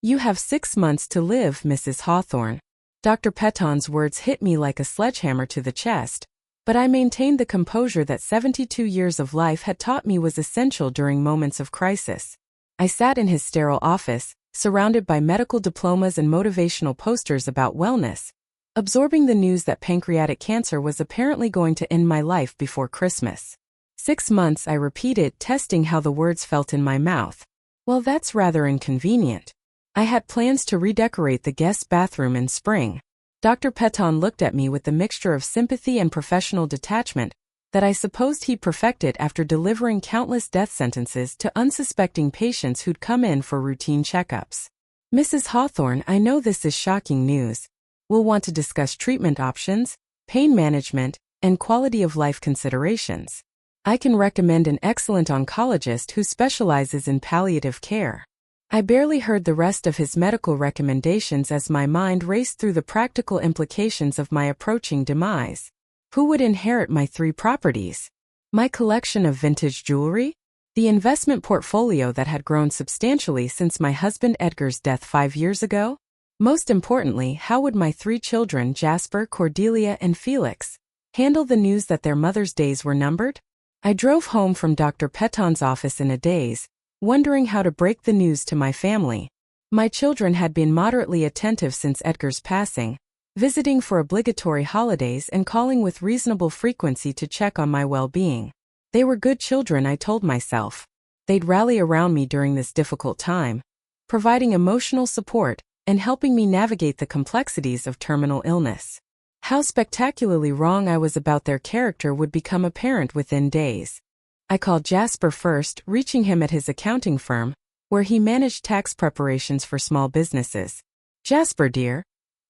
You have 6 months to live, Mrs. Hawthorne. Dr. Petton's words hit me like a sledgehammer to the chest, but I maintained the composure that 72 years of life had taught me was essential during moments of crisis. I sat in his sterile office, surrounded by medical diplomas and motivational posters about wellness, absorbing the news that pancreatic cancer was apparently going to end my life before Christmas. 6 months, I repeated, testing how the words felt in my mouth. Well, that's rather inconvenient. I had plans to redecorate the guest bathroom in spring. Dr. Petton looked at me with the mixture of sympathy and professional detachment that I supposed he'd perfected after delivering countless death sentences to unsuspecting patients who'd come in for routine checkups. Mrs. Hawthorne, I know this is shocking news. We'll want to discuss treatment options, pain management, and quality of life considerations. I can recommend an excellent oncologist who specializes in palliative care. I barely heard the rest of his medical recommendations as my mind raced through the practical implications of my approaching demise. Who would inherit my 3 properties? My collection of vintage jewelry? The investment portfolio that had grown substantially since my husband Edgar's death 5 years ago? Most importantly, how would my 3 children, Jasper, Cordelia, and Felix, handle the news that their mother's days were numbered? I drove home from Dr. Petton's office in a daze, wondering how to break the news to my family. My children had been moderately attentive since Edgar's passing, visiting for obligatory holidays and calling with reasonable frequency to check on my well-being. They were good children, I told myself. They'd rally around me during this difficult time, providing emotional support and helping me navigate the complexities of terminal illness. How spectacularly wrong I was about their character would become apparent within days. I called Jasper first, reaching him at his accounting firm, where he managed tax preparations for small businesses. Jasper, dear,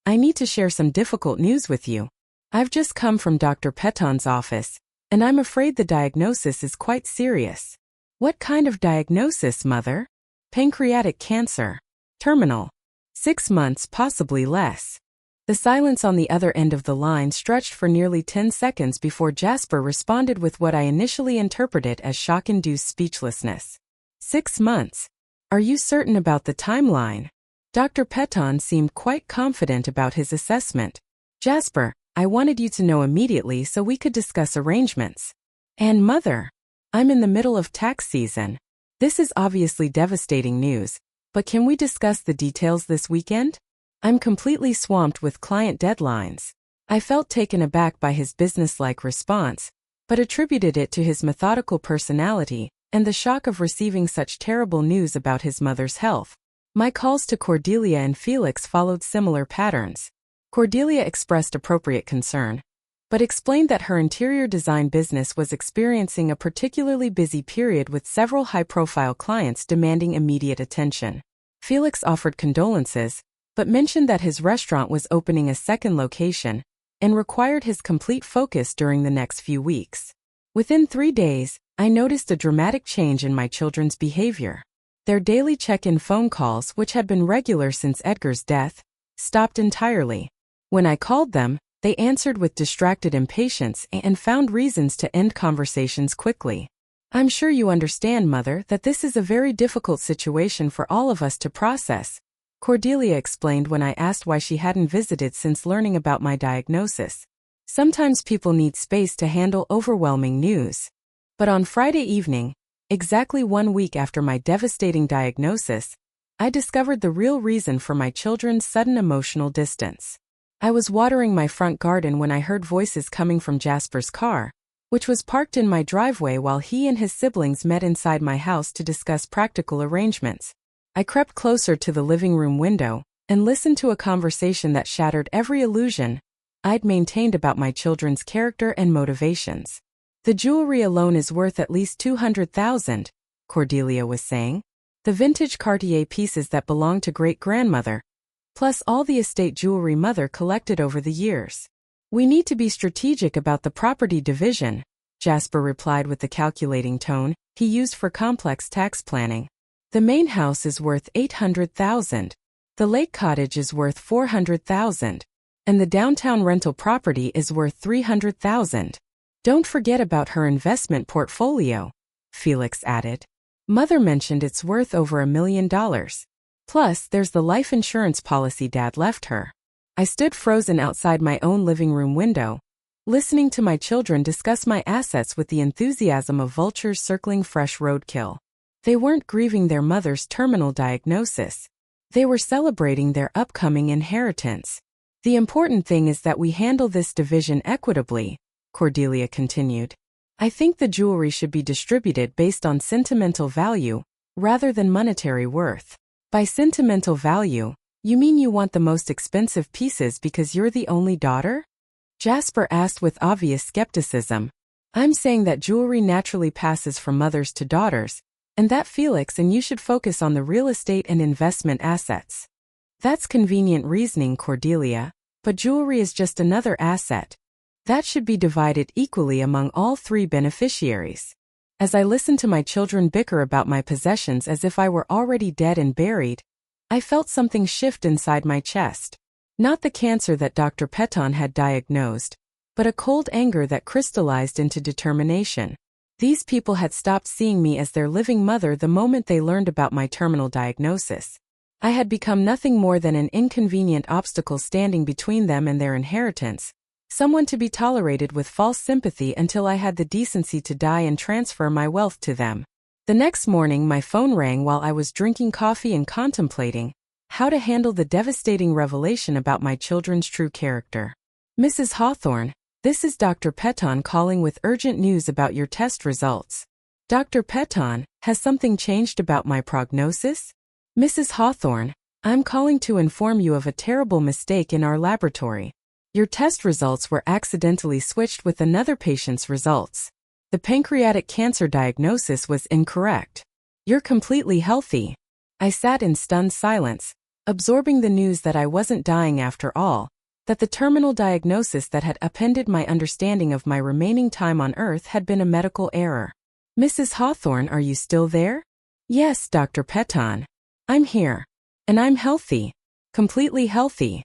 I need to share some difficult news with you. I've just come from Dr. Petton's office, and I'm afraid the diagnosis is quite serious. What kind of diagnosis, Mother? Pancreatic cancer. Terminal. 6 months, possibly less. The silence on the other end of the line stretched for nearly 10 seconds before Jasper responded with what I initially interpreted as shock-induced speechlessness. 6 months. Are you certain about the timeline? Dr. Petton seemed quite confident about his assessment. Jasper, I wanted you to know immediately so we could discuss arrangements. And Mother, I'm in the middle of tax season. This is obviously devastating news, but can we discuss the details this weekend? I'm completely swamped with client deadlines. I felt taken aback by his businesslike response, but attributed it to his methodical personality and the shock of receiving such terrible news about his mother's health. My calls to Cordelia and Felix followed similar patterns. Cordelia expressed appropriate concern, but explained that her interior design business was experiencing a particularly busy period with several high-profile clients demanding immediate attention. Felix offered condolences, but mentioned that his restaurant was opening a second location and required his complete focus during the next few weeks. Within 3 days, I noticed a dramatic change in my children's behavior. Their daily check-in phone calls, which had been regular since Edgar's death, stopped entirely. When I called them, they answered with distracted impatience and found reasons to end conversations quickly. I'm sure you understand, Mother, that this is a very difficult situation for all of us to process, Cordelia explained when I asked why she hadn't visited since learning about my diagnosis. Sometimes people need space to handle overwhelming news. But on Friday evening, exactly 1 week after my devastating diagnosis, I discovered the real reason for my children's sudden emotional distance. I was watering my front garden when I heard voices coming from Jasper's car, which was parked in my driveway while he and his siblings met inside my house to discuss practical arrangements. I crept closer to the living room window and listened to a conversation that shattered every illusion I'd maintained about my children's character and motivations. The jewelry alone is worth at least $200,000, Cordelia was saying. The vintage Cartier pieces that belonged to great-grandmother, plus all the estate jewelry Mother collected over the years. We need to be strategic about the property division, Jasper replied with the calculating tone he used for complex tax planning. The main house is worth $800,000. The lake cottage is worth $400,000. And the downtown rental property is worth $300,000. Don't forget about her investment portfolio, Felix added. Mother mentioned it's worth over $1 million. Plus, there's the life insurance policy Dad left her. I stood frozen outside my own living room window, listening to my children discuss my assets with the enthusiasm of vultures circling fresh roadkill. They weren't grieving their mother's terminal diagnosis. They were celebrating their upcoming inheritance. The important thing is that we handle this division equitably, Cordelia continued. I think the jewelry should be distributed based on sentimental value, rather than monetary worth. By sentimental value, you mean you want the most expensive pieces because you're the only daughter? Jasper asked with obvious skepticism. I'm saying that jewelry naturally passes from mothers to daughters, and that Felix and you should focus on the real estate and investment assets. That's convenient reasoning, Cordelia, but jewelry is just another asset. That should be divided equally among all three beneficiaries. As I listened to my children bicker about my possessions as if I were already dead and buried, I felt something shift inside my chest. Not the cancer that Dr. Peton had diagnosed, but a cold anger that crystallized into determination. These people had stopped seeing me as their living mother the moment they learned about my terminal diagnosis. I had become nothing more than an inconvenient obstacle standing between them and their inheritance, someone to be tolerated with false sympathy until I had the decency to die and transfer my wealth to them. The next morning my phone rang while I was drinking coffee and contemplating how to handle the devastating revelation about my children's true character. Mrs. Hawthorne, this is Dr. Peton calling with urgent news about your test results. Dr. Peton, has something changed about my prognosis? Mrs. Hawthorne, I'm calling to inform you of a terrible mistake in our laboratory. Your test results were accidentally switched with another patient's results. The pancreatic cancer diagnosis was incorrect. You're completely healthy. I sat in stunned silence, absorbing the news that I wasn't dying after all, that the terminal diagnosis that had upended my understanding of my remaining time on Earth had been a medical error. Mrs. Hawthorne, are you still there? Yes, Dr. Peton. I'm here. And I'm healthy. Completely healthy.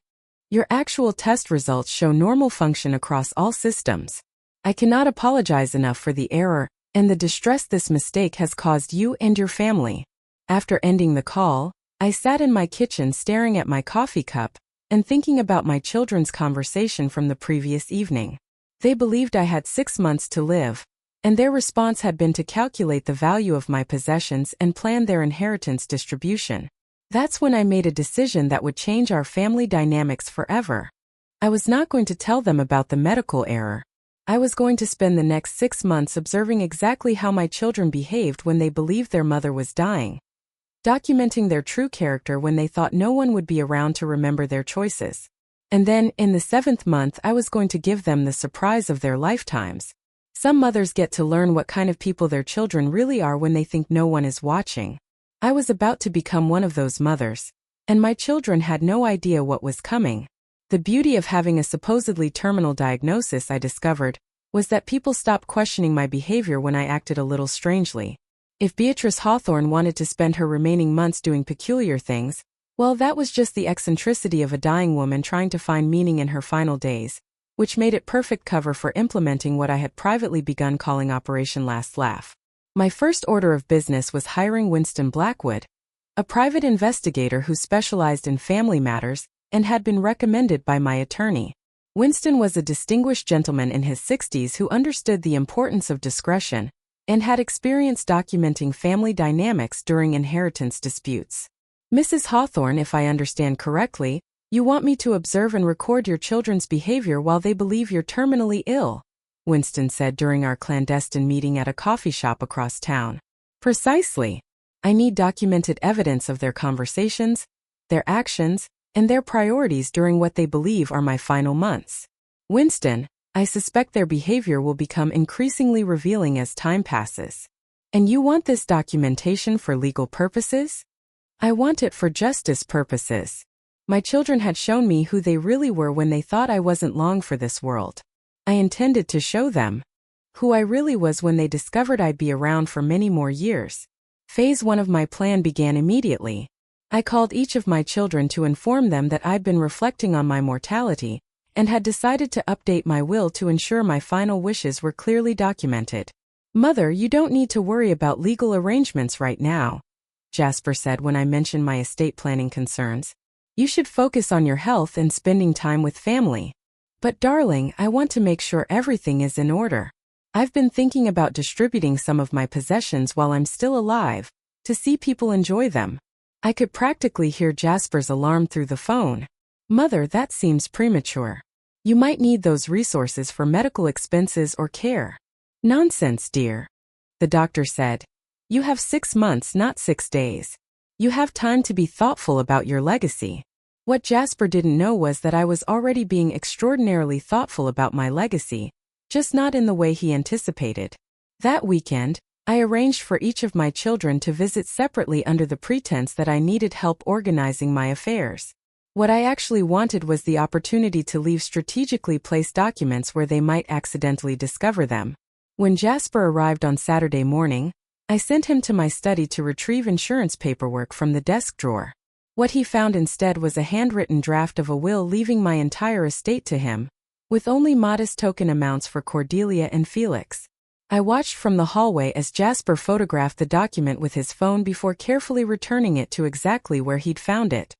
Your actual test results show normal function across all systems. I cannot apologize enough for the error and the distress this mistake has caused you and your family. After ending the call, I sat in my kitchen staring at my coffee cup and thinking about my children's conversation from the previous evening. They believed I had 6 months to live, and their response had been to calculate the value of my possessions and plan their inheritance distribution. That's when I made a decision that would change our family dynamics forever. I was not going to tell them about the medical error. I was going to spend the next 6 months observing exactly how my children behaved when they believed their mother was dying, documenting their true character when they thought no one would be around to remember their choices. And then, in the 7th month, I was going to give them the surprise of their lifetimes. Some mothers get to learn what kind of people their children really are when they think no one is watching. I was about to become one of those mothers, and my children had no idea what was coming. The beauty of having a supposedly terminal diagnosis, I discovered, was that people stopped questioning my behavior when I acted a little strangely. If Beatrice Hawthorne wanted to spend her remaining months doing peculiar things, well, that was just the eccentricity of a dying woman trying to find meaning in her final days, which made it perfect cover for implementing what I had privately begun calling Operation Last Laugh. My first order of business was hiring Winston Blackwood, a private investigator who specialized in family matters and had been recommended by my attorney. Winston was a distinguished gentleman in his 60s who understood the importance of discretion and had experience documenting family dynamics during inheritance disputes. Mrs. Hawthorne, if I understand correctly, you want me to observe and record your children's behavior while they believe you're terminally ill, Winston said during our clandestine meeting at a coffee shop across town. Precisely. I need documented evidence of their conversations, their actions, and their priorities during what they believe are my final months. Winston, I suspect their behavior will become increasingly revealing as time passes. And you want this documentation for legal purposes? I want it for justice purposes. My children had shown me who they really were when they thought I wasn't long for this world. I intended to show them who I really was when they discovered I'd be around for many more years. Phase 1 of my plan began immediately. I called each of my children to inform them that I'd been reflecting on my mortality and had decided to update my will to ensure my final wishes were clearly documented. Mother, you don't need to worry about legal arrangements right now. Jasper said when I mentioned my estate planning concerns. You should focus on your health and spending time with family. But darling, I want to make sure everything is in order. I've been thinking about distributing some of my possessions while I'm still alive, to see people enjoy them. I could practically hear Jasper's alarm through the phone. Mother, that seems premature. You might need those resources for medical expenses or care. Nonsense, dear. The doctor said. You have 6 months, not 6 days. You have time to be thoughtful about your legacy. What Jasper didn't know was that I was already being extraordinarily thoughtful about my legacy, just not in the way he anticipated. That weekend, I arranged for each of my children to visit separately under the pretense that I needed help organizing my affairs. What I actually wanted was the opportunity to leave strategically placed documents where they might accidentally discover them. When Jasper arrived on Saturday morning, I sent him to my study to retrieve insurance paperwork from the desk drawer. What he found instead was a handwritten draft of a will leaving my entire estate to him, with only modest token amounts for Cordelia and Felix. I watched from the hallway as Jasper photographed the document with his phone before carefully returning it to exactly where he'd found it.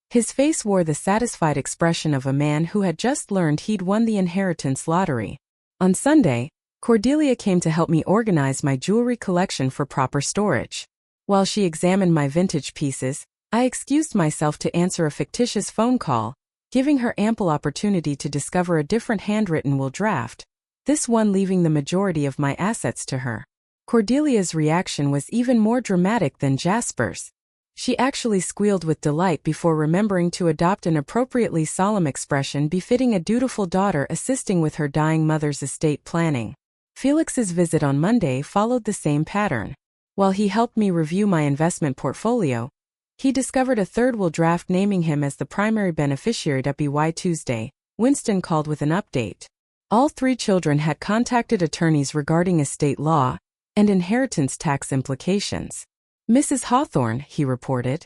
His face wore the satisfied expression of a man who had just learned he'd won the inheritance lottery. On Sunday, Cordelia came to help me organize my jewelry collection for proper storage. While she examined my vintage pieces, I excused myself to answer a fictitious phone call, giving her ample opportunity to discover a different handwritten will draft, this one leaving the majority of my assets to her. Cordelia's reaction was even more dramatic than Jasper's. She actually squealed with delight before remembering to adopt an appropriately solemn expression befitting a dutiful daughter assisting with her dying mother's estate planning. Felix's visit on Monday followed the same pattern. While he helped me review my investment portfolio, he discovered a third will draft naming him as the primary beneficiary. By Tuesday, Winston called with an update. All 3 children had contacted attorneys regarding estate law and inheritance tax implications. Mrs. Hawthorne, he reported,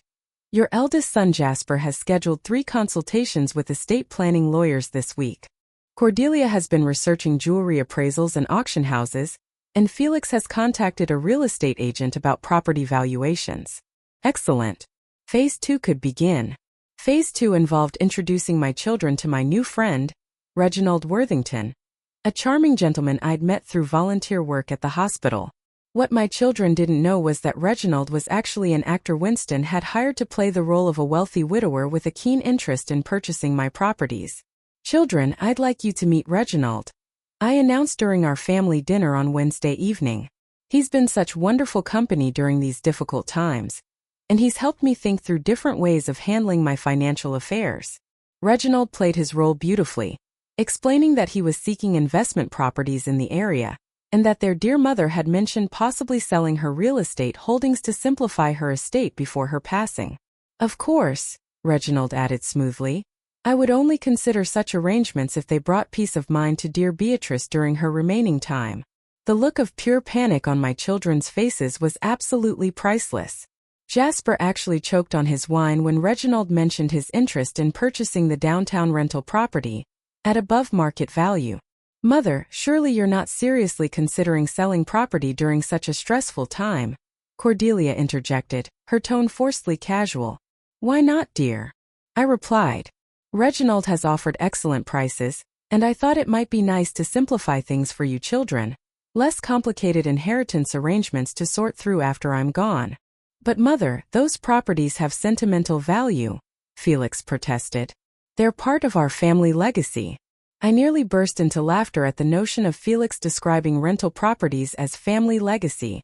your eldest son Jasper has scheduled 3 consultations with estate planning lawyers this week. Cordelia has been researching jewelry appraisals and auction houses, and Felix has contacted a real estate agent about property valuations. Excellent. Phase 2 could begin. Phase 2 involved introducing my children to my new friend, Reginald Worthington, a charming gentleman I'd met through volunteer work at the hospital. What my children didn't know was that Reginald was actually an actor Winston had hired to play the role of a wealthy widower with a keen interest in purchasing my properties. Children, I'd like you to meet Reginald, I announced during our family dinner on Wednesday evening. He's been such wonderful company during these difficult times, and he's helped me think through different ways of handling my financial affairs. Reginald played his role beautifully, explaining that he was seeking investment properties in the area, and that their dear mother had mentioned possibly selling her real estate holdings to simplify her estate before her passing. Of course, Reginald added smoothly, I would only consider such arrangements if they brought peace of mind to dear Beatrice during her remaining time. The look of pure panic on my children's faces was absolutely priceless. Jasper actually choked on his wine when Reginald mentioned his interest in purchasing the downtown rental property at above market value. Mother, surely you're not seriously considering selling property during such a stressful time, Cordelia interjected, her tone forcedly casual. Why not, dear? I replied. Reginald has offered excellent prices, and I thought it might be nice to simplify things for you children. Less complicated inheritance arrangements to sort through after I'm gone. But mother, those properties have sentimental value, Felix protested. They're part of our family legacy. I nearly burst into laughter at the notion of Felix describing rental properties as family legacy,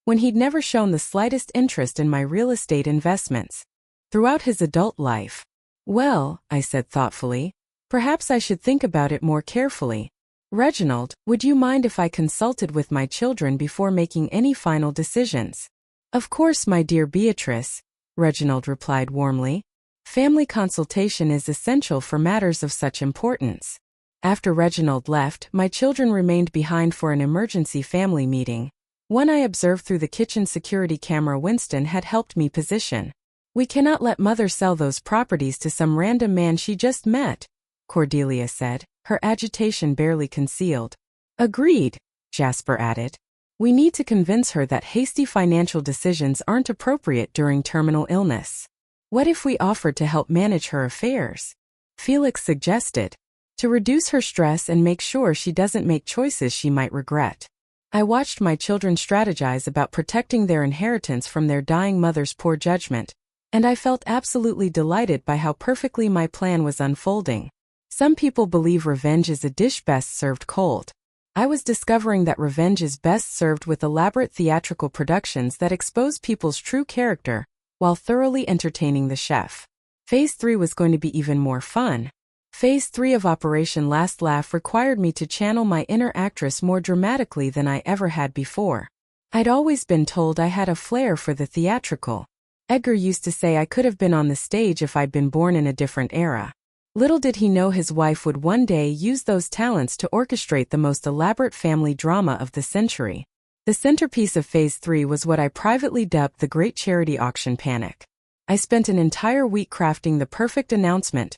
when he'd never shown the slightest interest in my real estate investments throughout his adult life. Well, I said thoughtfully, perhaps I should think about it more carefully. Reginald, would you mind if I consulted with my children before making any final decisions? Of course, my dear Beatrice, Reginald replied warmly. Family consultation is essential for matters of such importance. After Reginald left, my children remained behind for an emergency family meeting, one I observed through the kitchen security camera Winston had helped me position. We cannot let Mother sell those properties to some random man she just met, Cordelia said, her agitation barely concealed. Agreed, Jasper added. We need to convince her that hasty financial decisions aren't appropriate during terminal illness. What if we offered to help manage her affairs? Felix suggested, to reduce her stress and make sure she doesn't make choices she might regret. I watched my children strategize about protecting their inheritance from their dying mother's poor judgment, and I felt absolutely delighted by how perfectly my plan was unfolding. Some people believe revenge is a dish best served cold. I was discovering that revenge is best served with elaborate theatrical productions that expose people's true character, while thoroughly entertaining the chef. Phase 3 was going to be even more fun. Phase 3 of Operation Last Laugh required me to channel my inner actress more dramatically than I ever had before. I'd always been told I had a flair for the theatrical. Edgar used to say I could have been on the stage if I'd been born in a different era. Little did he know his wife would one day use those talents to orchestrate the most elaborate family drama of the century. The centerpiece of Phase 3 was what I privately dubbed the Great Charity Auction Panic. I spent an entire week crafting the perfect announcement,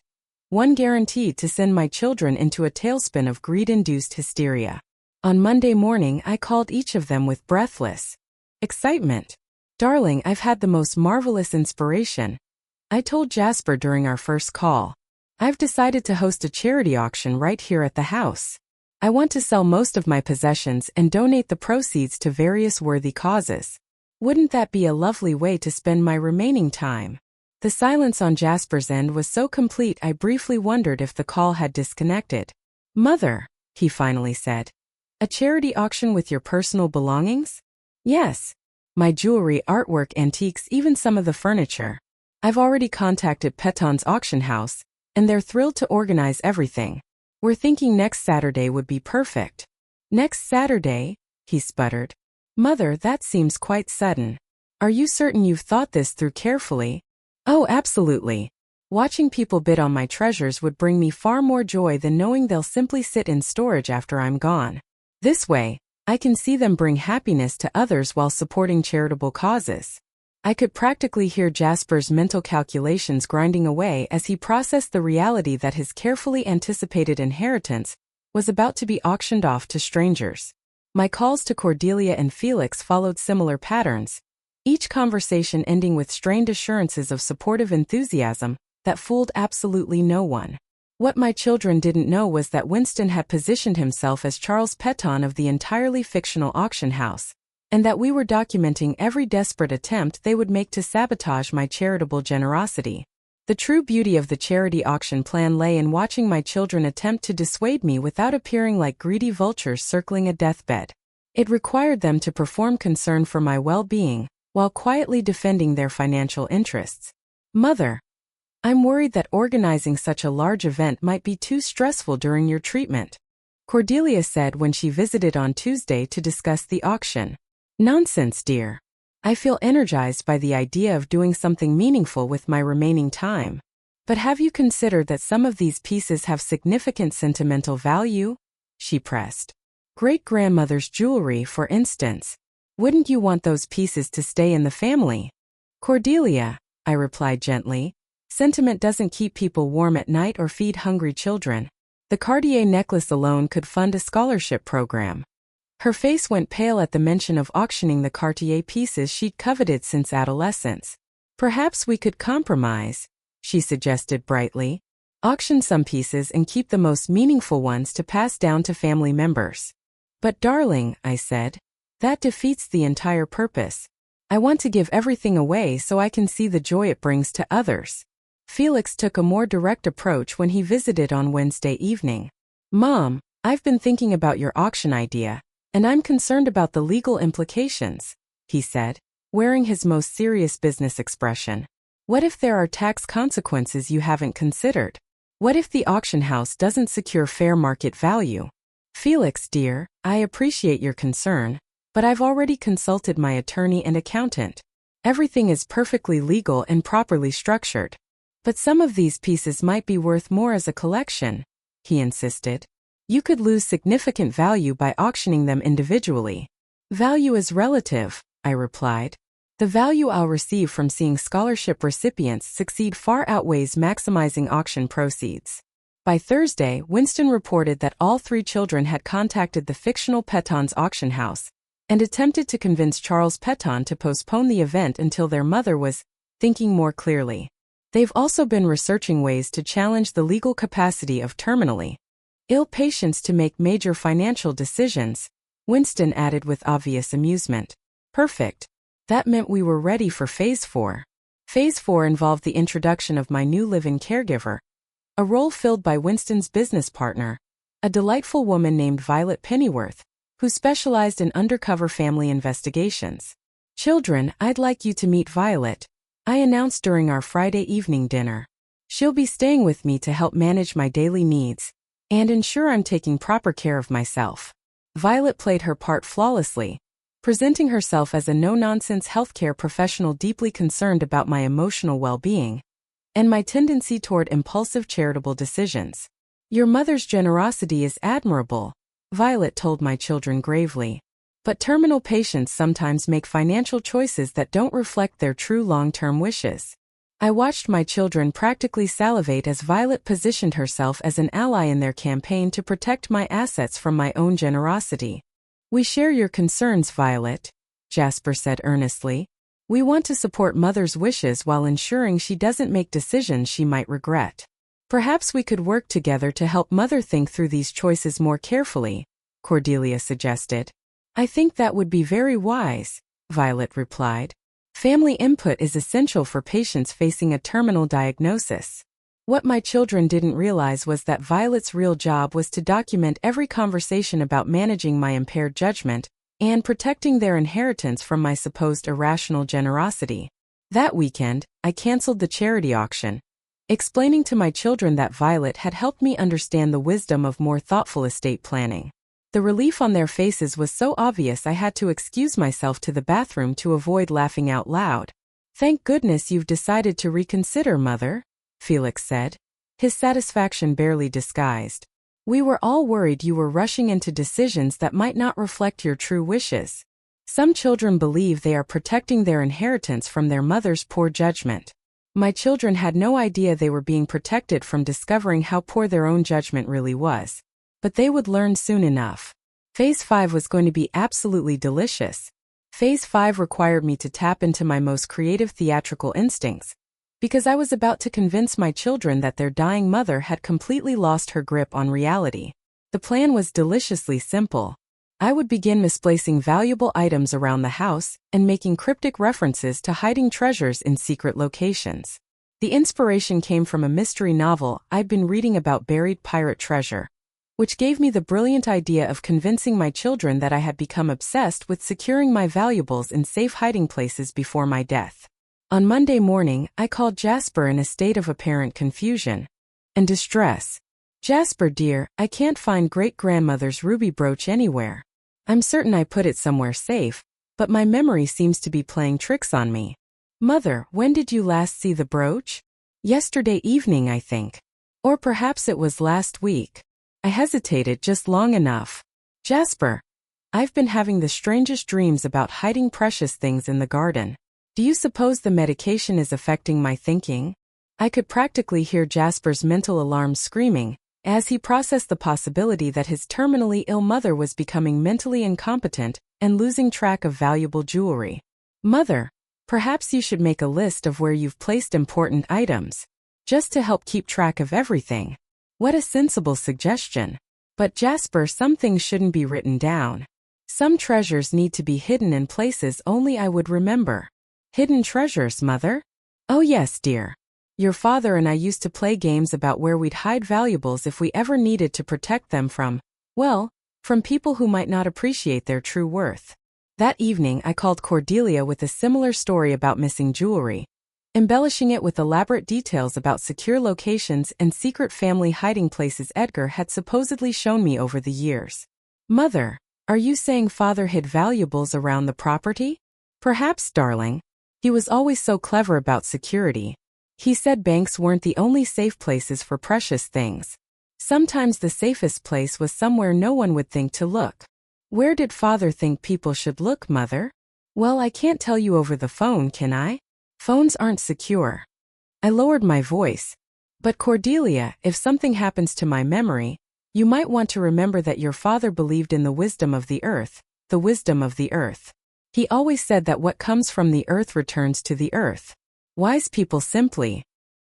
one guaranteed to send my children into a tailspin of greed-induced hysteria. On Monday morning, I called each of them with breathless excitement. "Darling, I've had the most marvelous inspiration," I told Jasper during our first call. "I've decided to host a charity auction right here at the house. I want to sell most of my possessions and donate the proceeds to various worthy causes. Wouldn't that be a lovely way to spend my remaining time?" The silence on Jasper's end was so complete I briefly wondered if the call had disconnected. "Mother," he finally said. "A charity auction with your personal belongings?" "Yes. My jewelry, artwork, antiques, even some of the furniture. I've already contacted Peton's auction house, and they're thrilled to organize everything. We're thinking next Saturday would be perfect." "Next Saturday?" he sputtered. "Mother, that seems quite sudden. Are you certain you've thought this through carefully?" "Oh, absolutely. Watching people bid on my treasures would bring me far more joy than knowing they'll simply sit in storage after I'm gone. This way, I can see them bring happiness to others while supporting charitable causes." I could practically hear Jasper's mental calculations grinding away as he processed the reality that his carefully anticipated inheritance was about to be auctioned off to strangers. My calls to Cordelia and Felix followed similar patterns, each conversation ending with strained assurances of supportive enthusiasm that fooled absolutely no one. What my children didn't know was that Winston had positioned himself as Charles Peton of the entirely fictional auction house, and that we were documenting every desperate attempt they would make to sabotage my charitable generosity. The true beauty of the charity auction plan lay in watching my children attempt to dissuade me without appearing like greedy vultures circling a deathbed. It required them to perform concern for my well-being, while quietly defending their financial interests. "Mother, I'm worried that organizing such a large event might be too stressful during your treatment," Cordelia said when she visited on Tuesday to discuss the auction. "Nonsense, dear. I feel energized by the idea of doing something meaningful with my remaining time. But have you considered that some of these pieces have significant sentimental value?" she pressed. "Great-grandmother's jewelry, for instance. Wouldn't you want those pieces to stay in the family?" "Cordelia," I replied gently, "sentiment doesn't keep people warm at night or feed hungry children. The Cartier necklace alone could fund a scholarship program." Her face went pale at the mention of auctioning the Cartier pieces she'd coveted since adolescence. "Perhaps we could compromise," she suggested brightly. "Auction some pieces and keep the most meaningful ones to pass down to family members." "But darling," I said, "that defeats the entire purpose. I want to give everything away so I can see the joy it brings to others." Felix took a more direct approach when he visited on Wednesday evening. "Mom, I've been thinking about your auction idea, and I'm concerned about the legal implications," he said, wearing his most serious business expression. "What if there are tax consequences you haven't considered? What if the auction house doesn't secure fair market value?" "Felix, dear, I appreciate your concern, but I've already consulted my attorney and accountant. Everything is perfectly legal and properly structured. But some of these pieces might be worth more as a collection," he insisted. "You could lose significant value by auctioning them individually." "Value is relative," I replied. "The value I'll receive from seeing scholarship recipients succeed far outweighs maximizing auction proceeds." By Thursday, Winston reported that all 3 children had contacted the fictional Peton's auction house, and attempted to convince Charles Peton to postpone the event until their mother was thinking more clearly. They've also been researching ways to challenge the legal capacity of terminally ill patients to make major financial decisions, Winston added with obvious amusement. Perfect. That meant we were ready for Phase 4. Phase 4 involved the introduction of my new live-in caregiver, a role filled by Winston's business partner, a delightful woman named Violet Pennyworth, who specialized in undercover family investigations. Children, I'd like you to meet Violet, I announced during our Friday evening dinner. She'll be staying with me to help manage my daily needs and ensure I'm taking proper care of myself. Violet played her part flawlessly, presenting herself as a no-nonsense healthcare professional deeply concerned about my emotional well-being and my tendency toward impulsive charitable decisions. Your mother's generosity is admirable, Violet told my children gravely. But terminal patients sometimes make financial choices that don't reflect their true long-term wishes. I watched my children practically salivate as Violet positioned herself as an ally in their campaign to protect my assets from my own generosity. We share your concerns, Violet, Jasper said earnestly. We want to support Mother's wishes while ensuring she doesn't make decisions she might regret. Perhaps we could work together to help Mother think through these choices more carefully, Cordelia suggested. I think that would be very wise, Violet replied. Family input is essential for patients facing a terminal diagnosis. What my children didn't realize was that Violet's real job was to document every conversation about managing my impaired judgment and protecting their inheritance from my supposed irrational generosity. That weekend, I canceled the charity auction, explaining to my children that Violet had helped me understand the wisdom of more thoughtful estate planning. The relief on their faces was so obvious I had to excuse myself to the bathroom to avoid laughing out loud. Thank goodness you've decided to reconsider, Mother, Felix said, his satisfaction barely disguised. We were all worried you were rushing into decisions that might not reflect your true wishes. Some children believe they are protecting their inheritance from their mother's poor judgment. My children had no idea they were being protected from discovering how poor their own judgment really was. But they would learn soon enough. Phase 5 was going to be absolutely delicious. Phase 5 required me to tap into my most creative theatrical instincts, because I was about to convince my children that their dying mother had completely lost her grip on reality. The plan was deliciously simple. I would begin misplacing valuable items around the house and making cryptic references to hiding treasures in secret locations. The inspiration came from a mystery novel I'd been reading about buried pirate treasure, which gave me the brilliant idea of convincing my children that I had become obsessed with securing my valuables in safe hiding places before my death. On Monday morning, I called Jasper in a state of apparent confusion and distress. Jasper, dear, I can't find great-grandmother's ruby brooch anywhere. I'm certain I put it somewhere safe, but my memory seems to be playing tricks on me. Mother, when did you last see the brooch? Yesterday evening, I think. Or perhaps it was last week. I hesitated just long enough. Jasper, I've been having the strangest dreams about hiding precious things in the garden. Do you suppose the medication is affecting my thinking? I could practically hear Jasper's mental alarms screaming as he processed the possibility that his terminally ill mother was becoming mentally incompetent and losing track of valuable jewelry. Mother, perhaps you should make a list of where you've placed important items, just to help keep track of everything. What a sensible suggestion. But Jasper, some things shouldn't be written down. Some treasures need to be hidden in places only I would remember. Hidden treasures, Mother? Oh yes, dear. Your father and I used to play games about where we'd hide valuables if we ever needed to protect them from people who might not appreciate their true worth. That evening I called Cordelia with a similar story about missing jewelry, embellishing it with elaborate details about secure locations and secret family hiding places Edgar had supposedly shown me over the years. Mother, are you saying Father hid valuables around the property? Perhaps, darling. He was always so clever about security. He said banks weren't the only safe places for precious things. Sometimes the safest place was somewhere no one would think to look. Where did Father think people should look, Mother? Well, I can't tell you over the phone, can I? Phones aren't secure. I lowered my voice. But Cordelia, if something happens to my memory, you might want to remember that your father believed in the wisdom of the earth, the wisdom of the earth. He always said that what comes from the earth returns to the earth. Wise people simply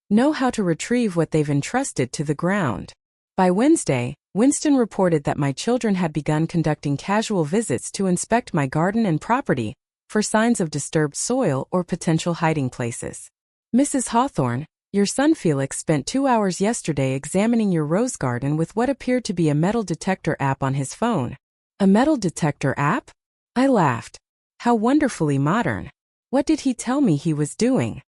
know how to retrieve what they've entrusted to the ground. By Wednesday, Winston reported that my children had begun conducting casual visits to inspect my garden and property for signs of disturbed soil or potential hiding places. Mrs. Hawthorne, your son Felix spent 2 hours yesterday examining your rose garden with what appeared to be a metal detector app on his phone. A metal detector app? I laughed. How wonderfully modern. What did he tell me he was doing?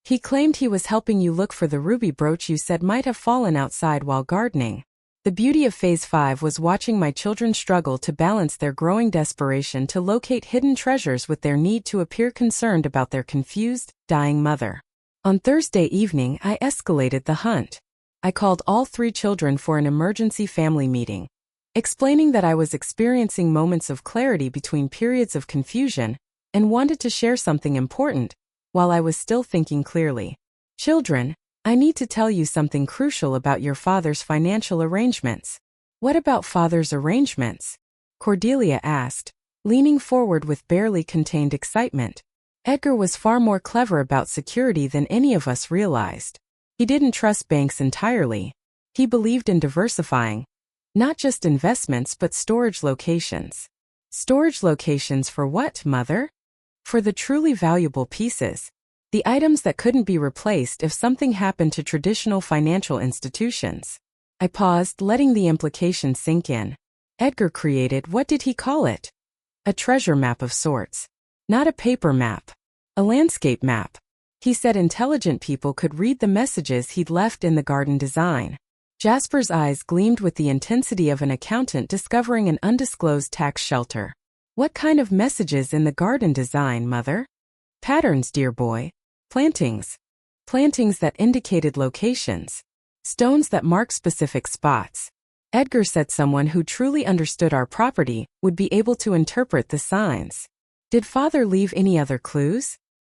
He claimed he was helping you look for the ruby brooch you said might have fallen outside while gardening. The beauty of Phase 5 was watching my children struggle to balance their growing desperation to locate hidden treasures with their need to appear concerned about their confused, dying mother. On Thursday evening, I escalated the hunt. I called all 3 children for an emergency family meeting, explaining that I was experiencing moments of clarity between periods of confusion and wanted to share something important while I was still thinking clearly. Children, I need to tell you something crucial about your father's financial arrangements. What about father's arrangements? Cordelia asked, leaning forward with barely contained excitement. Edgar was far more clever about security than any of us realized. He didn't trust banks entirely. He believed in diversifying, not just investments but storage locations. Storage locations for what, Mother? For the truly valuable pieces. The items that couldn't be replaced if something happened to traditional financial institutions. I paused, letting the implication sink in. Edgar created, what did he call it? A treasure map of sorts. Not a paper map. A landscape map. He said intelligent people could read the messages he'd left in the garden design. Jasper's eyes gleamed with the intensity of an accountant discovering an undisclosed tax shelter. What kind of messages in the garden design, Mother? Patterns, dear boy. Plantings. Plantings that indicated locations. Stones that mark specific spots. Edgar said someone who truly understood our property would be able to interpret the signs. Did Father leave any other clues?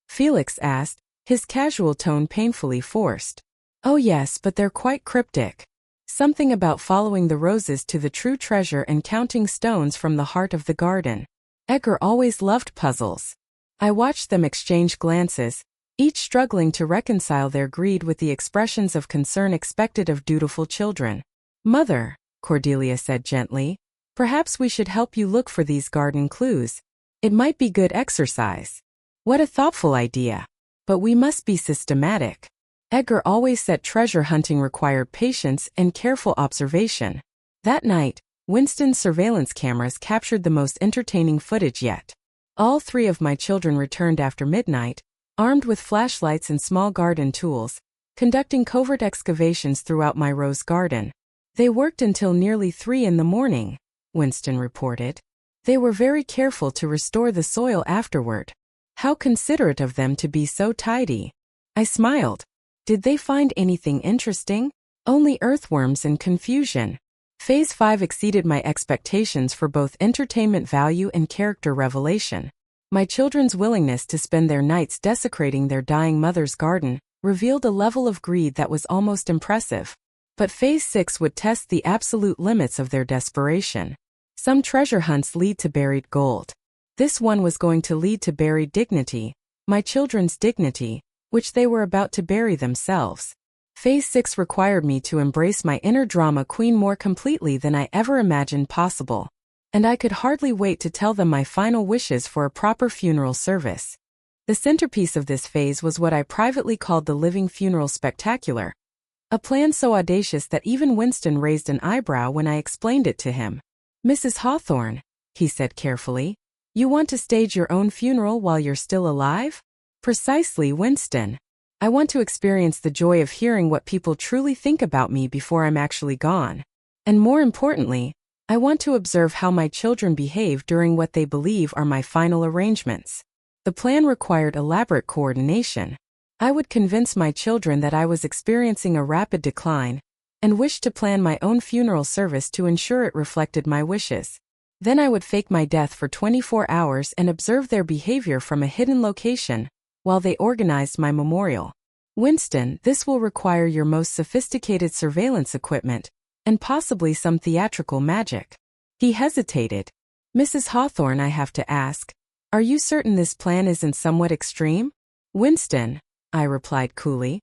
Felix asked, his casual tone painfully forced. Oh yes, but they're quite cryptic. Something about following the roses to the true treasure and counting stones from the heart of the garden. Edgar always loved puzzles. I watched them exchange glances, each struggling to reconcile their greed with the expressions of concern expected of dutiful children. Mother, Cordelia said gently, perhaps we should help you look for these garden clues. It might be good exercise. What a thoughtful idea. But we must be systematic. Edgar always said treasure hunting required patience and careful observation. That night, Winston's surveillance cameras captured the most entertaining footage yet. All 3 of my children returned after midnight, armed with flashlights and small garden tools, conducting covert excavations throughout my rose garden. They worked until nearly 3 in the morning, Winston reported. They were very careful to restore the soil afterward. How considerate of them to be so tidy. I smiled. Did they find anything interesting? Only earthworms and confusion. Phase 5 exceeded my expectations for both entertainment value and character revelation. My children's willingness to spend their nights desecrating their dying mother's garden revealed a level of greed that was almost impressive. But Phase 6 would test the absolute limits of their desperation. Some treasure hunts lead to buried gold. This one was going to lead to buried dignity, my children's dignity, which they were about to bury themselves. Phase 6 required me to embrace my inner drama queen more completely than I ever imagined possible. And I could hardly wait to tell them my final wishes for a proper funeral service. The centerpiece of this phase was what I privately called the Living Funeral Spectacular. A plan so audacious that even Winston raised an eyebrow when I explained it to him. Mrs. Hawthorne, he said carefully, you want to stage your own funeral while you're still alive? Precisely, Winston. I want to experience the joy of hearing what people truly think about me before I'm actually gone. And more importantly, I want to observe how my children behave during what they believe are my final arrangements. The plan required elaborate coordination. I would convince my children that I was experiencing a rapid decline, and wished to plan my own funeral service to ensure it reflected my wishes. Then I would fake my death for 24 hours and observe their behavior from a hidden location, while they organized my memorial. Winston, this will require your most sophisticated surveillance equipment, and possibly some theatrical magic. He hesitated. Mrs. Hawthorne, I have to ask, are you certain this plan isn't somewhat extreme? Winston, I replied coolly.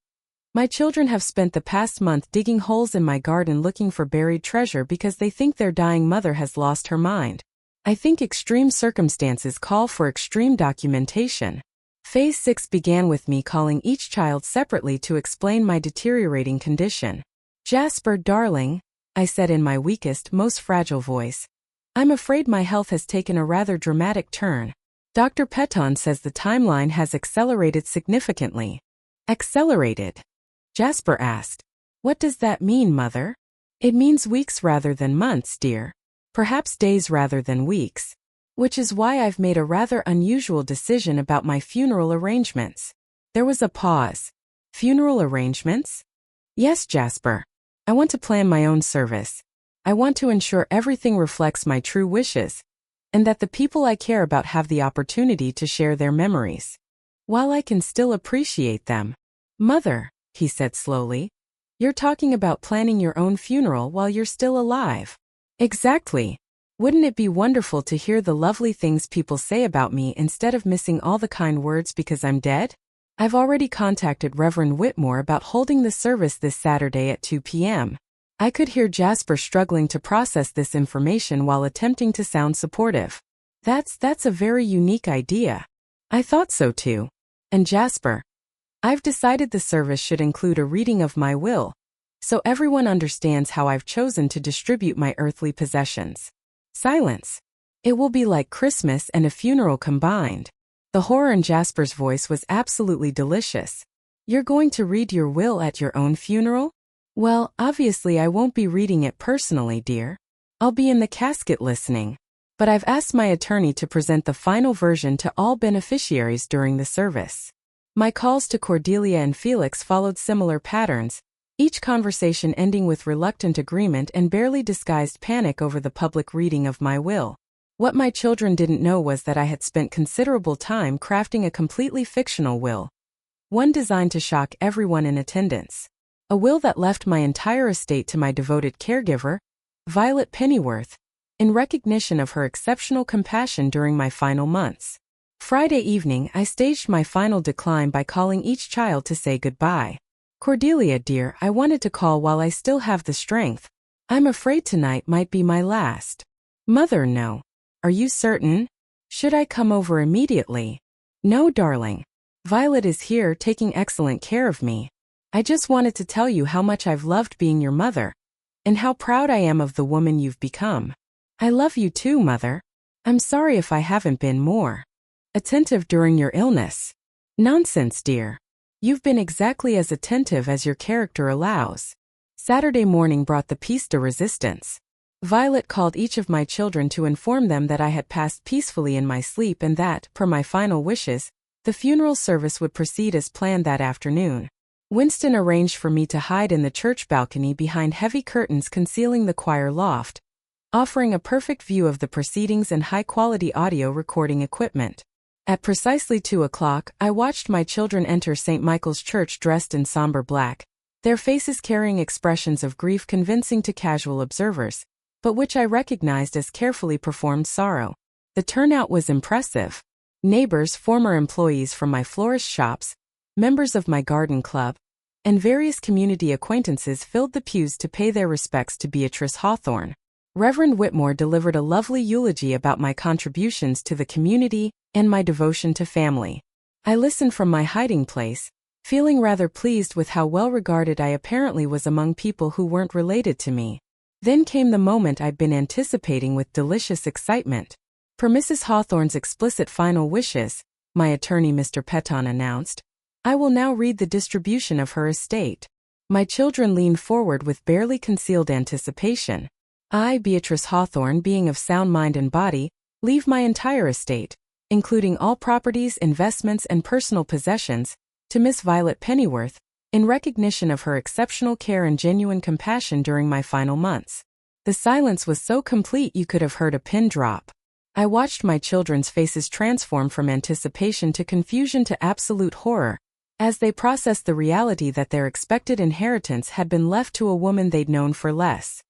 My children have spent the past month digging holes in my garden looking for buried treasure because they think their dying mother has lost her mind. I think extreme circumstances call for extreme documentation. Phase 6 began with me calling each child separately to explain my deteriorating condition. Jasper, darling, I said in my weakest, most fragile voice, I'm afraid my health has taken a rather dramatic turn. Dr. Peton says the timeline has accelerated significantly. Accelerated? Jasper asked. What does that mean, Mother? It means weeks rather than months, dear. Perhaps days rather than weeks. Which is why I've made a rather unusual decision about my funeral arrangements. There was a pause. Funeral arrangements? Yes, Jasper. I want to plan my own service. I want to ensure everything reflects my true wishes, and that the people I care about have the opportunity to share their memories, while I can still appreciate them. Mother, he said slowly, you're talking about planning your own funeral while you're still alive. Exactly. Wouldn't it be wonderful to hear the lovely things people say about me instead of missing all the kind words because I'm dead? I've already contacted Reverend Whitmore about holding the service this Saturday at 2 p.m. I could hear Jasper struggling to process this information while attempting to sound supportive. That's a very unique idea. I thought so too. And Jasper, I've decided the service should include a reading of my will, so everyone understands how I've chosen to distribute my earthly possessions. Silence. It will be like Christmas and a funeral combined. The horror in Jasper's voice was absolutely delicious. You're going to read your will at your own funeral? Well, obviously I won't be reading it personally, dear. I'll be in the casket listening. But I've asked my attorney to present the final version to all beneficiaries during the service. My calls to Cordelia and Felix followed similar patterns, each conversation ending with reluctant agreement and barely disguised panic over the public reading of my will. What my children didn't know was that I had spent considerable time crafting a completely fictional will, one designed to shock everyone in attendance. A will that left my entire estate to my devoted caregiver, Violet Pennyworth, in recognition of her exceptional compassion during my final months. Friday evening, I staged my final decline by calling each child to say goodbye. Cordelia, dear, I wanted to call while I still have the strength. I'm afraid tonight might be my last. Mother, no. Are you certain? Should I come over immediately? No, darling. Violet is here taking excellent care of me. I just wanted to tell you how much I've loved being your mother, and how proud I am of the woman you've become. I love you too, Mother. I'm sorry if I haven't been more attentive during your illness. Nonsense, dear. You've been exactly as attentive as your character allows. Saturday morning brought the piece de resistance. Violet called each of my children to inform them that I had passed peacefully in my sleep and that, per my final wishes, the funeral service would proceed as planned that afternoon. Winston arranged for me to hide in the church balcony behind heavy curtains concealing the choir loft, offering a perfect view of the proceedings and high-quality audio recording equipment. At precisely 2 o'clock, I watched my children enter St. Michael's Church dressed in somber black, their faces carrying expressions of grief convincing to casual observers, but which I recognized as carefully performed sorrow. The turnout was impressive. Neighbors, former employees from my florist shops, members of my garden club, and various community acquaintances filled the pews to pay their respects to Beatrice Hawthorne. Reverend Whitmore delivered a lovely eulogy about my contributions to the community and my devotion to family. I listened from my hiding place, feeling rather pleased with how well regarded I apparently was among people who weren't related to me. Then came the moment I'd been anticipating with delicious excitement. Per Mrs. Hawthorne's explicit final wishes, my attorney Mr. Peton announced, I will now read the distribution of her estate. My children leaned forward with barely concealed anticipation. I, Beatrice Hawthorne, being of sound mind and body, leave my entire estate, including all properties, investments, and personal possessions, to Miss Violet Pennyworth, in recognition of her exceptional care and genuine compassion during my final months. The silence was so complete you could have heard a pin drop. I watched my children's faces transform from anticipation to confusion to absolute horror, as they processed the reality that their expected inheritance had been left to a woman they'd known for less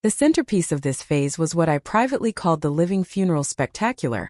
The centerpiece of this phase was what I privately called the living funeral spectacular,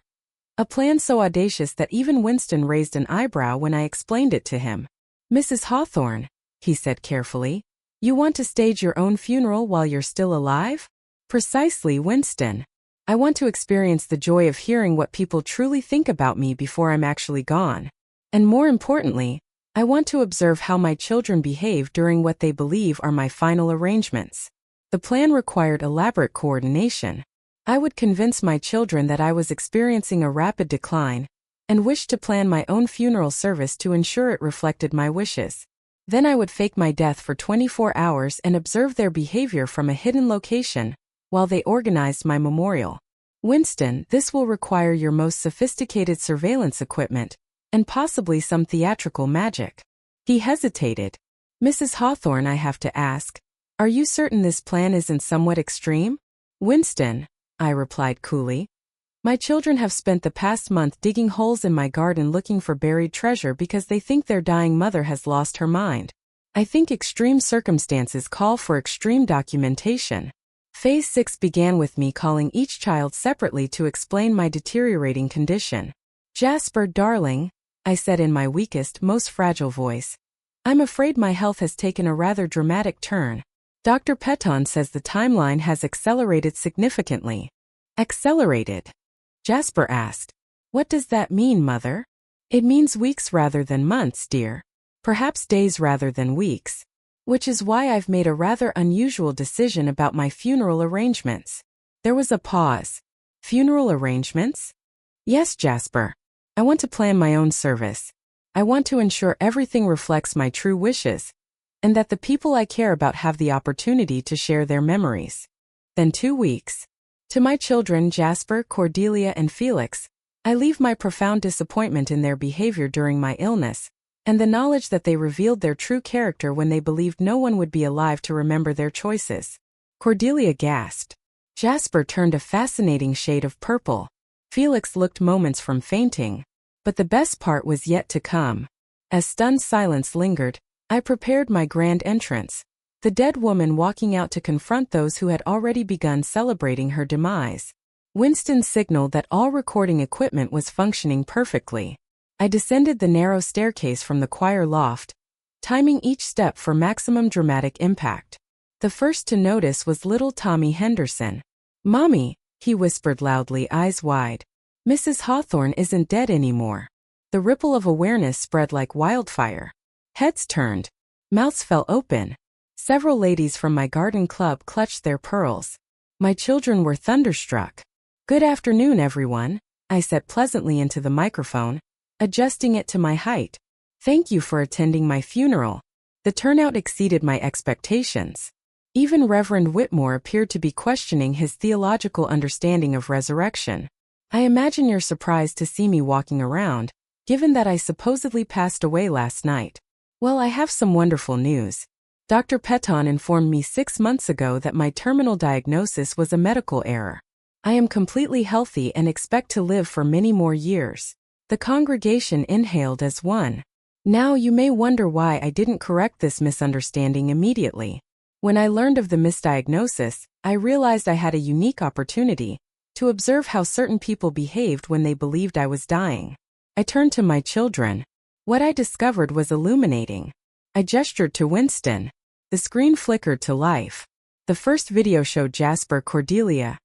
a plan so audacious that even Winston raised an eyebrow when I explained it to him. "Mrs. Hawthorne," he said carefully, "you want to stage your own funeral while you're still alive?" "Precisely, Winston. I want to experience the joy of hearing what people truly think about me before I'm actually gone. And more importantly, I want to observe how my children behave during what they believe are my final arrangements." The plan required elaborate coordination. I would convince my children that I was experiencing a rapid decline and wished to plan my own funeral service to ensure it reflected my wishes. Then I would fake my death for 24 hours and observe their behavior from a hidden location while they organized my memorial. "Winston, this will require your most sophisticated surveillance equipment and possibly some theatrical magic." He hesitated. "Mrs. Hawthorne, I have to ask, are you certain this plan isn't somewhat extreme?" "Winston," I replied coolly, "my children have spent the past month digging holes in my garden looking for buried treasure because they think their dying mother has lost her mind. I think extreme circumstances call for extreme documentation." Phase 6 began with me calling each child separately to explain my deteriorating condition. "Jasper, darling," I said in my weakest, most fragile voice, "I'm afraid my health has taken a rather dramatic turn. Dr. Peton says the timeline has accelerated significantly." "Accelerated?" Jasper asked. "What does that mean, Mother?" "It means weeks rather than months, dear. Perhaps days rather than weeks. Which is why I've made a rather unusual decision about my funeral arrangements." There was a pause. "Funeral arrangements?" "Yes, Jasper. I want to plan my own service. I want to ensure everything reflects my true wishes, and that the people I care about have the opportunity to share their memories." Then 2 weeks. "To my children, Jasper, Cordelia, and Felix, I leave my profound disappointment in their behavior during my illness, and the knowledge that they revealed their true character when they believed no one would be alive to remember their choices." Cordelia gasped. Jasper turned a fascinating shade of purple. Felix looked moments from fainting. But the best part was yet to come. As stunned silence lingered, I prepared my grand entrance, the dead woman walking out to confront those who had already begun celebrating her demise. Winston signaled that all recording equipment was functioning perfectly. I descended the narrow staircase from the choir loft, timing each step for maximum dramatic impact. The first to notice was little Tommy Henderson. "Mommy," he whispered loudly, eyes wide. "Mrs. Hawthorne isn't dead anymore." The ripple of awareness spread like wildfire. Heads turned. Mouths fell open. Several ladies from my garden club clutched their pearls. My children were thunderstruck. "Good afternoon, everyone," I said pleasantly into the microphone, adjusting it to my height. "Thank you for attending my funeral." The turnout exceeded my expectations. Even Reverend Whitmore appeared to be questioning his theological understanding of resurrection. "I imagine you're surprised to see me walking around, given that I supposedly passed away last night. Well, I have some wonderful news. Dr. Peton informed me 6 months ago that my terminal diagnosis was a medical error. I am completely healthy and expect to live for many more years." The congregation inhaled as one. Now you may wonder why I didn't correct this misunderstanding immediately. When I learned of the misdiagnosis, I realized I had a unique opportunity to observe how certain people behaved when they believed I was dying. I turned to my children. What I discovered was illuminating. I gestured to Winston. The screen flickered to life. The first video showed Jasper, Cordelia.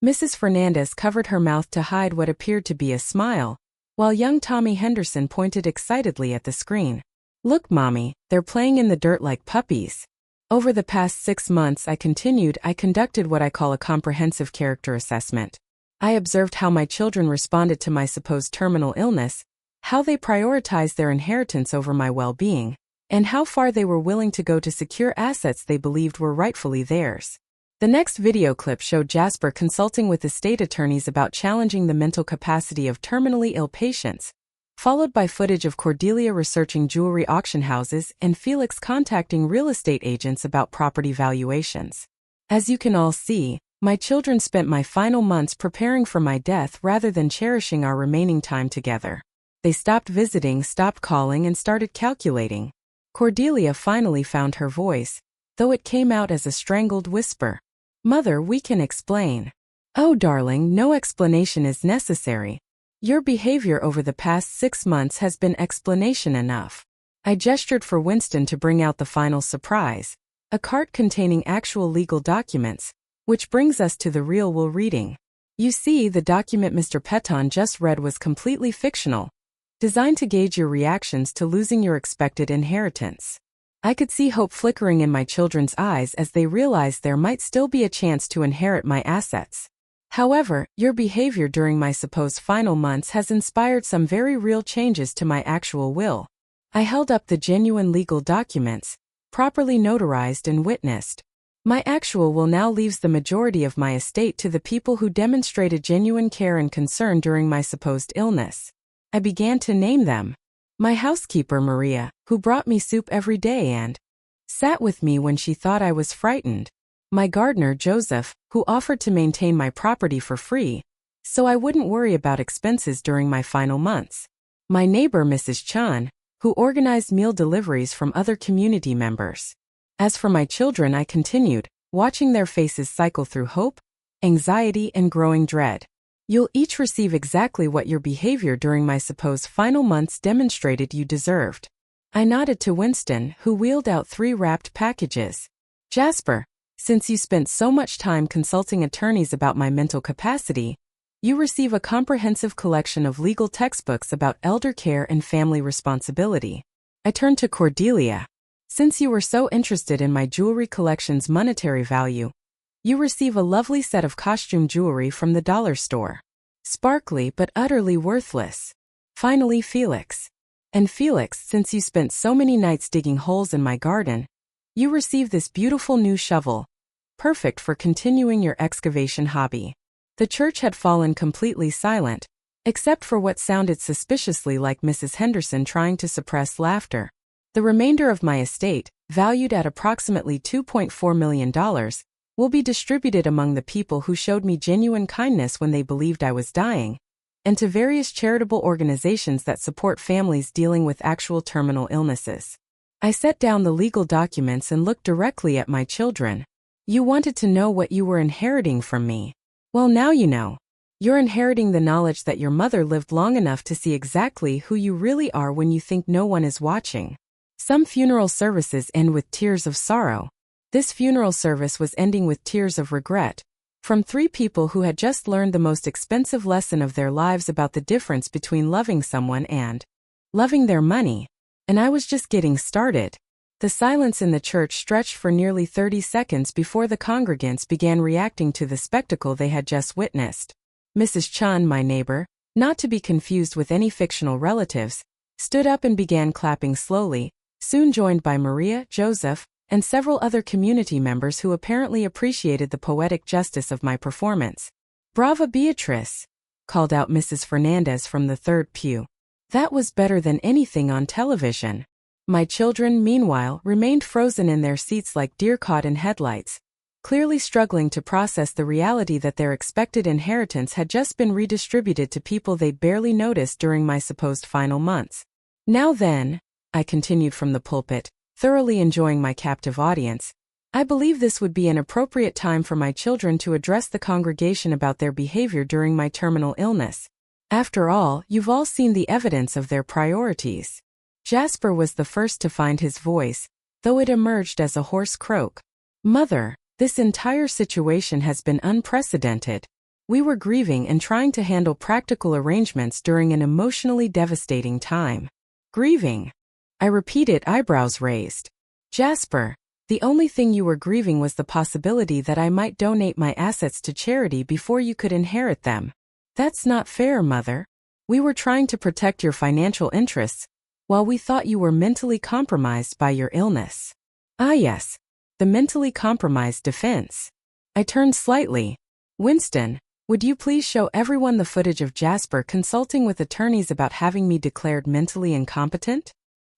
Mrs. Fernandez covered her mouth to hide what appeared to be a smile, while young Tommy Henderson pointed excitedly at the screen. "Look, Mommy, they're playing in the dirt like puppies." Over the past 6 months, I conducted what I call a comprehensive character assessment. I observed how my children responded to my supposed terminal illness, how they prioritized their inheritance over my well-being, and how far they were willing to go to secure assets they believed were rightfully theirs. The next video clip showed Jasper consulting with estate attorneys about challenging the mental capacity of terminally ill patients, followed by footage of Cordelia researching jewelry auction houses and Felix contacting real estate agents about property valuations. As you can all see, my children spent my final months preparing for my death rather than cherishing our remaining time together. They stopped visiting, stopped calling, and started calculating. Cordelia finally found her voice, though it came out as a strangled whisper. Mother, we can explain. Oh, darling, no explanation is necessary. Your behavior over the past 6 months has been explanation enough. I gestured for Winston to bring out the final surprise, a cart containing actual legal documents, which brings us to the real will reading. You see, the document Mr. Peton just read was completely fictional, designed to gauge your reactions to losing your expected inheritance. I could see hope flickering in my children's eyes as they realized there might still be a chance to inherit my assets. However, your behavior during my supposed final months has inspired some very real changes to my actual will. I held up the genuine legal documents, properly notarized and witnessed. My actual will now leaves the majority of my estate to the people who demonstrated genuine care and concern during my supposed illness. I began to name them. My housekeeper Maria, who brought me soup every day and sat with me when she thought I was frightened. My gardener Joseph, who offered to maintain my property for free, so I wouldn't worry about expenses during my final months. My neighbor Mrs. Chan, who organized meal deliveries from other community members. As for my children, I continued, watching their faces cycle through hope, anxiety, and growing dread. You'll each receive exactly what your behavior during my supposed final months demonstrated you deserved. I nodded to Winston, who wheeled out 3 wrapped packages. Jasper, since you spent so much time consulting attorneys about my mental capacity, you receive a comprehensive collection of legal textbooks about elder care and family responsibility. I turned to Cordelia. Since you were so interested in my jewelry collection's monetary value, you receive a lovely set of costume jewelry from the dollar store. Sparkly but utterly worthless. Finally, Felix. And Felix, since you spent so many nights digging holes in my garden, you receive this beautiful new shovel, perfect for continuing your excavation hobby. The church had fallen completely silent, except for what sounded suspiciously like Mrs. Henderson trying to suppress laughter. The remainder of my estate, valued at approximately $2.4 million, will be distributed among the people who showed me genuine kindness when they believed I was dying, and to various charitable organizations that support families dealing with actual terminal illnesses. I set down the legal documents and looked directly at my children. You wanted to know what you were inheriting from me. Well, now you know. You're inheriting the knowledge that your mother lived long enough to see exactly who you really are when you think no one is watching. Some funeral services end with tears of sorrow. This funeral service was ending with tears of regret, from 3 people who had just learned the most expensive lesson of their lives about the difference between loving someone and loving their money. And I was just getting started. The silence in the church stretched for nearly 30 seconds before the congregants began reacting to the spectacle they had just witnessed. Mrs. Chan, my neighbor, not to be confused with any fictional relatives, stood up and began clapping slowly, soon joined by Maria, Joseph, and several other community members who apparently appreciated the poetic justice of my performance. "Brava, Beatrice!" called out Mrs. Fernandez from the 3rd pew. "That was better than anything on television." My children, meanwhile, remained frozen in their seats like deer caught in headlights, clearly struggling to process the reality that their expected inheritance had just been redistributed to people they barely noticed during my supposed final months. "Now then," I continued from the pulpit, thoroughly enjoying my captive audience, "I believe this would be an appropriate time for my children to address the congregation about their behavior during my terminal illness. After all, you've all seen the evidence of their priorities." Jasper was the first to find his voice, though it emerged as a hoarse croak. "Mother, this entire situation has been unprecedented. We were grieving and trying to handle practical arrangements during an emotionally devastating time." "Grieving?" I repeated, eyebrows raised. "Jasper, the only thing you were grieving was the possibility that I might donate my assets to charity before you could inherit them. That's not fair, Mother. We were trying to protect your financial interests, while we thought you were mentally compromised by your illness." "Ah yes, the mentally compromised defense." I turned slightly. "Winston, would you please show everyone the footage of Jasper consulting with attorneys about having me declared mentally incompetent?"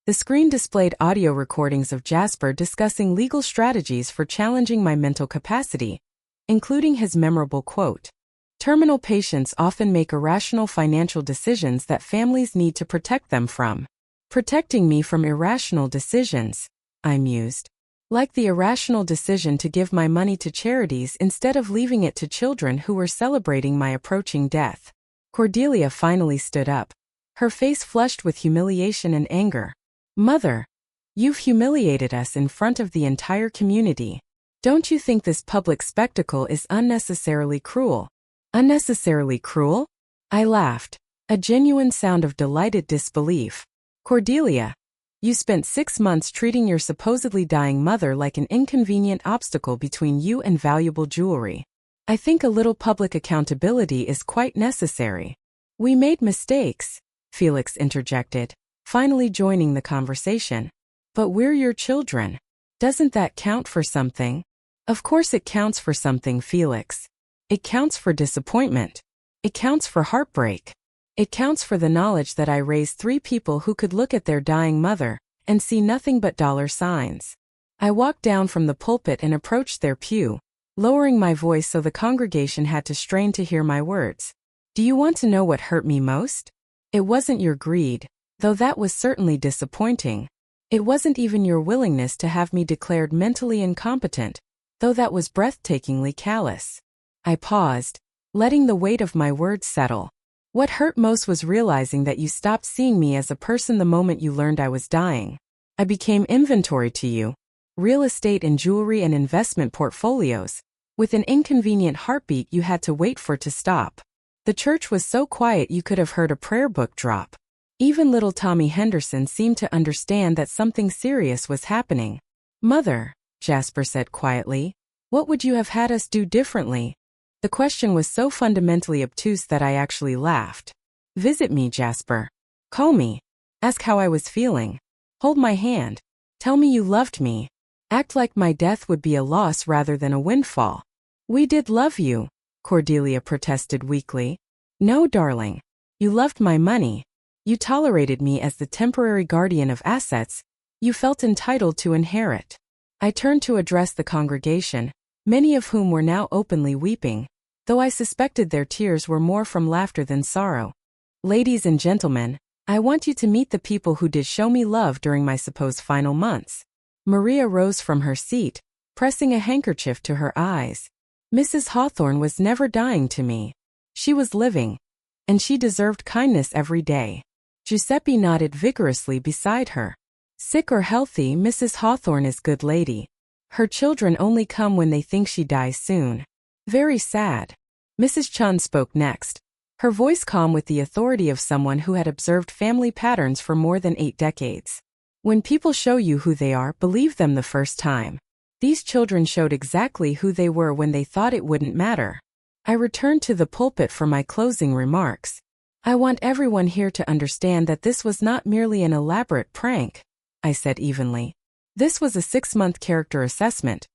The screen displayed audio recordings of Jasper discussing legal strategies for challenging my mental capacity, including his memorable quote, "Terminal patients often make irrational financial decisions that families need to protect them from." Protecting me from irrational decisions, I mused. Like the irrational decision to give my money to charities instead of leaving it to children who were celebrating my approaching death. Cordelia finally stood up, her face flushed with humiliation and anger. Mother, you've humiliated us in front of the entire community. Don't you think this public spectacle is unnecessarily cruel? Unnecessarily cruel? I laughed, a genuine sound of delighted disbelief. Cordelia, you spent 6 months treating your supposedly dying mother like an inconvenient obstacle between you and valuable jewelry. I think a little public accountability is quite necessary. We made mistakes, Felix interjected, finally joining the conversation. But we're your children. Doesn't that count for something? Of course it counts for something, Felix. It counts for disappointment. It counts for heartbreak. It counts for the knowledge that I raised 3 people who could look at their dying mother and see nothing but dollar signs. I walked down from the pulpit and approached their pew, lowering my voice so the congregation had to strain to hear my words. Do you want to know what hurt me most? It wasn't your greed, though that was certainly disappointing. It wasn't even your willingness to have me declared mentally incompetent, though that was breathtakingly callous. I paused, letting the weight of my words settle. What hurt most was realizing that you stopped seeing me as a person the moment you learned I was dying. I became inventory to you, real estate and jewelry and investment portfolios, with an inconvenient heartbeat you had to wait for to stop. The church was so quiet you could have heard a prayer book drop. Even little Tommy Henderson seemed to understand that something serious was happening. Mother, Jasper said quietly, what would you have had us do differently? The question was so fundamentally obtuse that I actually laughed. Visit me, Jasper. Call me. Ask how I was feeling. Hold my hand. Tell me you loved me. Act like my death would be a loss rather than a windfall. We did love you, Cordelia protested weakly. No, darling. You loved my money. You tolerated me as the temporary guardian of assets you felt entitled to inherit. I turned to address the congregation, many of whom were now openly weeping, though I suspected their tears were more from laughter than sorrow. Ladies and gentlemen, I want you to meet the people who did show me love during my supposed final months. Maria rose from her seat, pressing a handkerchief to her eyes. Mrs. Hawthorne was never dying to me. She was living, and she deserved kindness every day. Giuseppe nodded vigorously beside her. Sick or healthy, Mrs. Hawthorne is good lady. Her children only come when they think she dies soon. Very sad. Mrs. Chun spoke next, her voice calm with the authority of someone who had observed family patterns for more than 8 decades. When people show you who they are, believe them the first time. These children showed exactly who they were when they thought it wouldn't matter. I returned to the pulpit for my closing remarks. I want everyone here to understand that this was not merely an elaborate prank, I said evenly. This was a 6-month character assessment,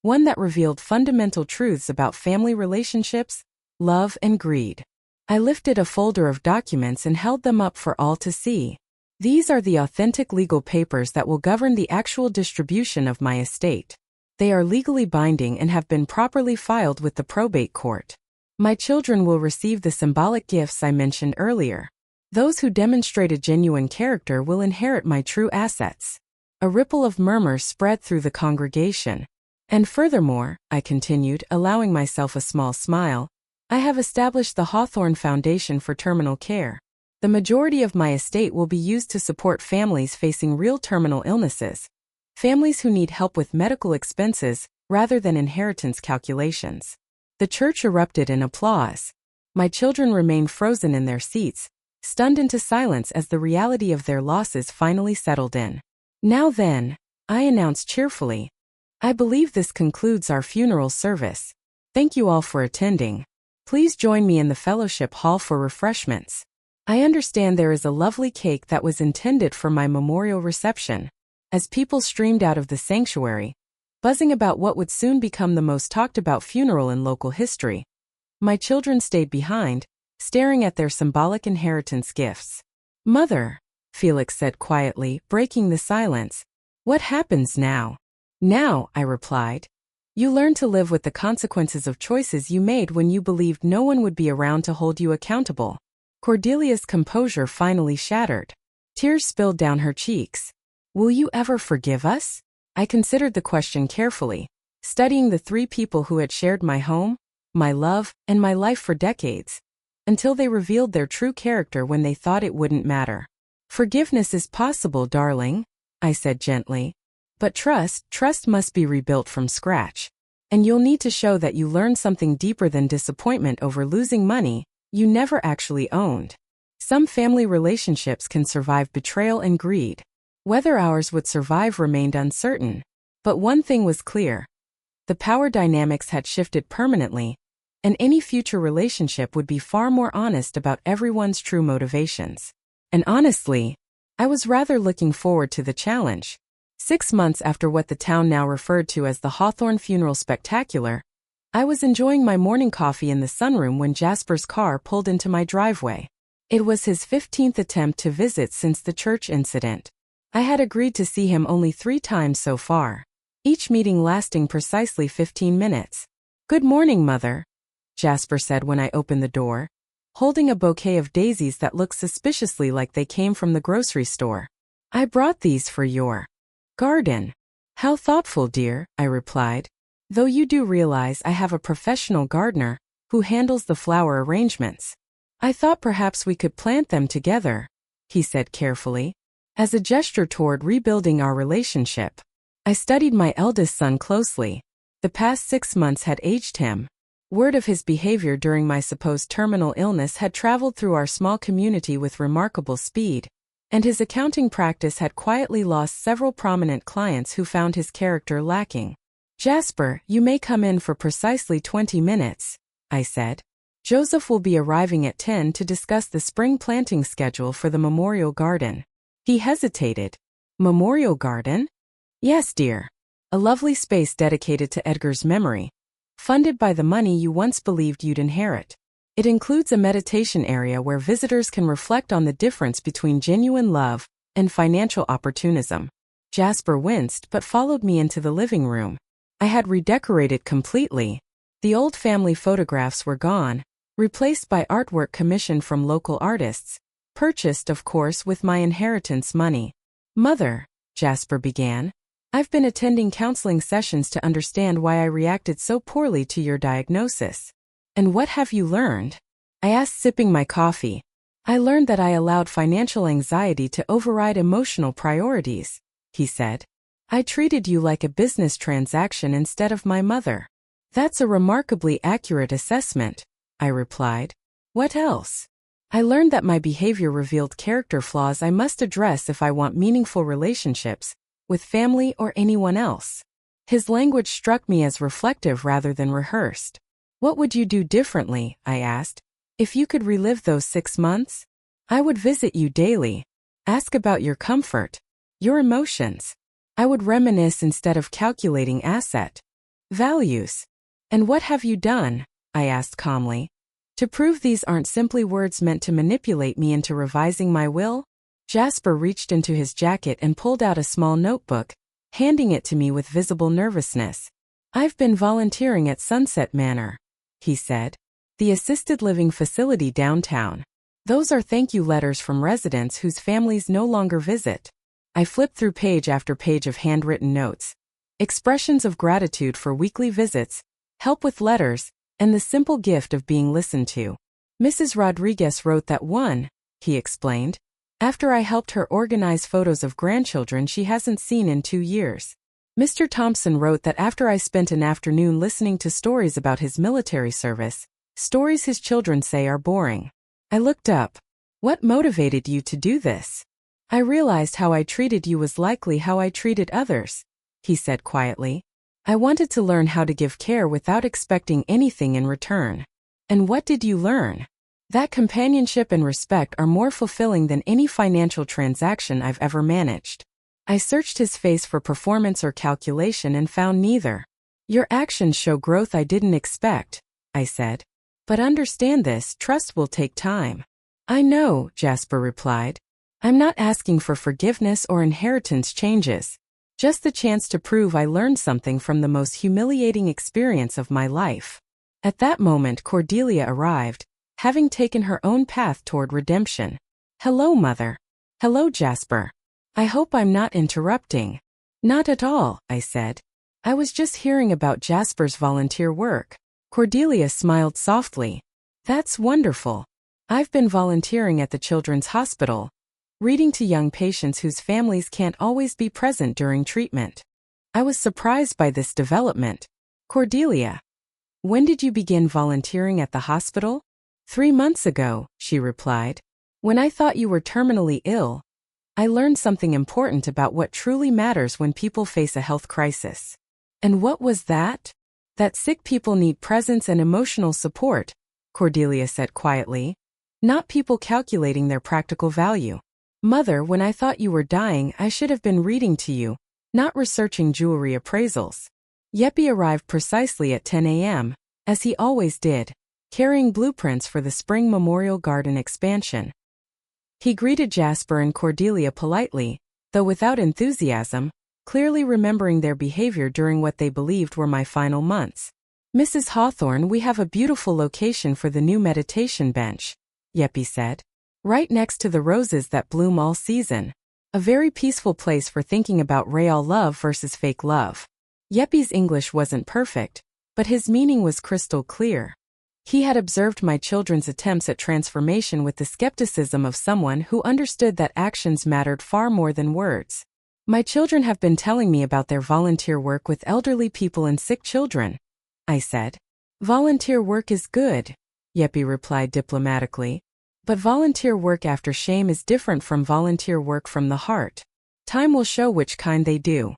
one that revealed fundamental truths about family relationships, love, and greed. I lifted a folder of documents and held them up for all to see. These are the authentic legal papers that will govern the actual distribution of my estate. They are legally binding and have been properly filed with the probate court. My children will receive the symbolic gifts I mentioned earlier. Those who demonstrated genuine character will inherit my true assets. A ripple of murmurs spread through the congregation. And furthermore, I continued, allowing myself a small smile, I have established the Hawthorne Foundation for Terminal Care. The majority of my estate will be used to support families facing real terminal illnesses, families who need help with medical expenses rather than inheritance calculations. The church erupted in applause. My children remained frozen in their seats, stunned into silence as the reality of their losses finally settled in. Now then, I announced cheerfully, I believe this concludes our funeral service. Thank you all for attending. Please join me in the fellowship hall for refreshments. I understand there is a lovely cake that was intended for my memorial reception. As people streamed out of the sanctuary, buzzing about what would soon become the most talked about funeral in local history, my children stayed behind, staring at their symbolic inheritance gifts. Mother, Felix said quietly, breaking the silence, what happens now? Now, I replied. You learn to live with the consequences of choices you made when you believed no one would be around to hold you accountable. Cordelia's composure finally shattered. Tears spilled down her cheeks. Will you ever forgive us? I considered the question carefully, studying the three people who had shared my home, my love, and my life for decades, until they revealed their true character when they thought it wouldn't matter. Forgiveness is possible, darling, I said gently. But trust must be rebuilt from scratch. And you'll need to show that you learned something deeper than disappointment over losing money you never actually owned. Some family relationships can survive betrayal and greed. Whether ours would survive remained uncertain. But one thing was clear. The power dynamics had shifted permanently, and any future relationship would be far more honest about everyone's true motivations. And honestly, I was rather looking forward to the challenge. 6 months after what the town now referred to as the Hawthorne Funeral Spectacular, I was enjoying my morning coffee in the sunroom when Jasper's car pulled into my driveway. It was his 15th attempt to visit since the church incident. I had agreed to see him only 3 times so far, each meeting lasting precisely 15 minutes. "Good morning, Mother," Jasper said when I opened the door, holding a bouquet of daisies that looked suspiciously like they came from the grocery store. "I brought these for your garden." "How thoughtful, dear," I replied. "Though you do realize I have a professional gardener who handles the flower arrangements. I thought perhaps we could plant them together," he said carefully, as a gesture toward rebuilding our relationship. I studied my eldest son closely. The past 6 months had aged him. Word of his behavior during my supposed terminal illness had traveled through our small community with remarkable speed, and his accounting practice had quietly lost several prominent clients who found his character lacking. "Jasper, you may come in for precisely 20 minutes, I said. "Joseph will be arriving at 10 to discuss the spring planting schedule for the memorial garden." He hesitated. "Memorial garden?" "Yes, dear. A lovely space dedicated to Edgar's memory, funded by the money you once believed you'd inherit. It includes a meditation area where visitors can reflect on the difference between genuine love and financial opportunism." Jasper winced but followed me into the living room. I had redecorated completely. The old family photographs were gone, replaced by artwork commissioned from local artists, purchased, of course, with my inheritance money. "Mother," Jasper began, "I've been attending counseling sessions to understand why I reacted so poorly to your diagnosis." "And what have you learned?" I asked, sipping my coffee. "I learned that I allowed financial anxiety to override emotional priorities," he said. "I treated you like a business transaction instead of my mother." "That's a remarkably accurate assessment," I replied. "What else?" "I learned that my behavior revealed character flaws I must address if I want meaningful relationships, with family or anyone else." His language struck me as reflective rather than rehearsed. "What would you do differently," I asked, "if you could relive those 6 months?" "I would visit you daily, ask about your comfort, your emotions. I would reminisce instead of calculating asset values." "And what have you done?" I asked calmly. "To prove these aren't simply words meant to manipulate me into revising my will?" Jasper reached into his jacket and pulled out a small notebook, handing it to me with visible nervousness. "I've been volunteering at Sunset Manor," he said, "the assisted living facility downtown. Those are thank you letters from residents whose families no longer visit." I flipped through page after page of handwritten notes. Expressions of gratitude for weekly visits, help with letters, and the simple gift of being listened to. "Mrs. Rodriguez wrote that one," he explained, "after I helped her organize photos of grandchildren she hasn't seen in 2 years. Mr. Thompson wrote that after I spent an afternoon listening to stories about his military service, stories his children say are boring." I looked up. "What motivated you to do this?" "I realized how I treated you was likely how I treated others," he said quietly. "I wanted to learn how to give care without expecting anything in return." "And what did you learn?" "That companionship and respect are more fulfilling than any financial transaction I've ever managed." I searched his face for performance or calculation and found neither. "Your actions show growth I didn't expect," I said. "But understand this, trust will take time." "I know," Jasper replied. "I'm not asking for forgiveness or inheritance changes. Just the chance to prove I learned something from the most humiliating experience of my life." At that moment Cordelia arrived, having taken her own path toward redemption. "Hello, Mother." "Hello, Jasper. I hope I'm not interrupting." Not at all, I said. I was just hearing about Jasper's volunteer work. Cordelia smiled softly. That's wonderful. I've been volunteering at the Children's Hospital, reading to young patients whose families can't always be present during treatment. I was surprised by this development. Cordelia, when did you begin volunteering at the hospital? 3 months ago, she replied. When I thought you were terminally ill, I learned something important about what truly matters when people face a health crisis. And what was that? That sick people need presence and emotional support, Cordelia said quietly. Not people calculating their practical value. Mother, when I thought you were dying, I should have been reading to you, not researching jewelry appraisals. Yeppy arrived precisely at 10 a.m., as he always did, carrying blueprints for the spring Memorial Garden expansion. He greeted Jasper and Cordelia politely, though without enthusiasm, clearly remembering their behavior during what they believed were my final months. Mrs. Hawthorne, we have a beautiful location for the new meditation bench, Yeppy said. Right next to the roses that bloom all season. A very peaceful place for thinking about real love versus fake love. Yeppy's English wasn't perfect, but his meaning was crystal clear. He had observed my children's attempts at transformation with the skepticism of someone who understood that actions mattered far more than words. My children have been telling me about their volunteer work with elderly people and sick children, I said. Volunteer work is good, Yeppy replied diplomatically. But volunteer work after shame is different from volunteer work from the heart. Time will show which kind they do.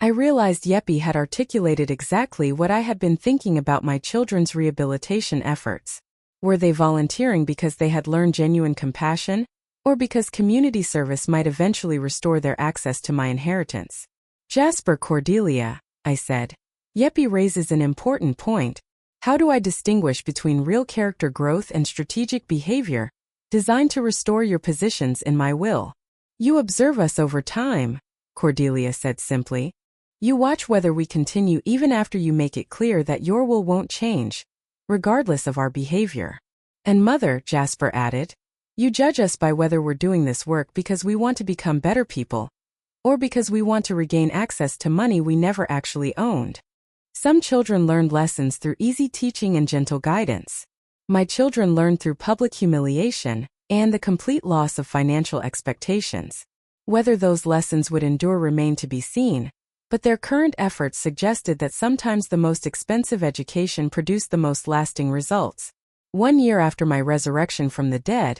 I realized Yeppy had articulated exactly what I had been thinking about my children's rehabilitation efforts. Were they volunteering because they had learned genuine compassion, or because community service might eventually restore their access to my inheritance? Jasper, Cordelia, I said. Yeppy raises an important point. How do I distinguish between real character growth and strategic behavior, designed to restore your positions in my will? You observe us over time, Cordelia said simply. You watch whether we continue even after you make it clear that your will won't change, regardless of our behavior. And Mother, Jasper added, you judge us by whether we're doing this work because we want to become better people, or because we want to regain access to money we never actually owned. Some children learned lessons through easy teaching and gentle guidance. My children learned through public humiliation and the complete loss of financial expectations. Whether those lessons would endure remained to be seen, but their current efforts suggested that sometimes the most expensive education produced the most lasting results. 1 year after my resurrection from the dead,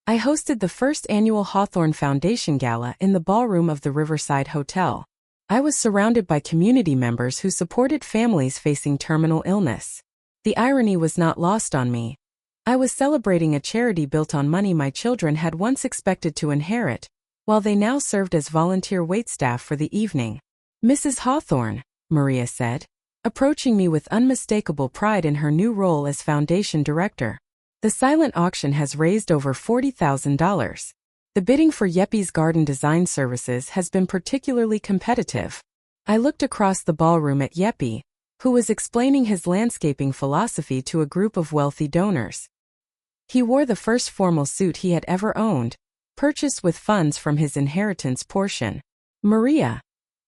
I hosted the first annual Hawthorne Foundation Gala in the ballroom of the Riverside Hotel. I was surrounded by community members who supported families facing terminal illness. The irony was not lost on me. I was celebrating a charity built on money my children had once expected to inherit, while they now served as volunteer waitstaff for the evening. Mrs. Hawthorne, Maria said, approaching me with unmistakable pride in her new role as foundation director. The silent auction has raised over $40,000. The bidding for Yeppy's garden design services has been particularly competitive. I looked across the ballroom at Yeppy, who was explaining his landscaping philosophy to a group of wealthy donors. He wore the first formal suit he had ever owned, purchased with funds from his inheritance portion. Maria,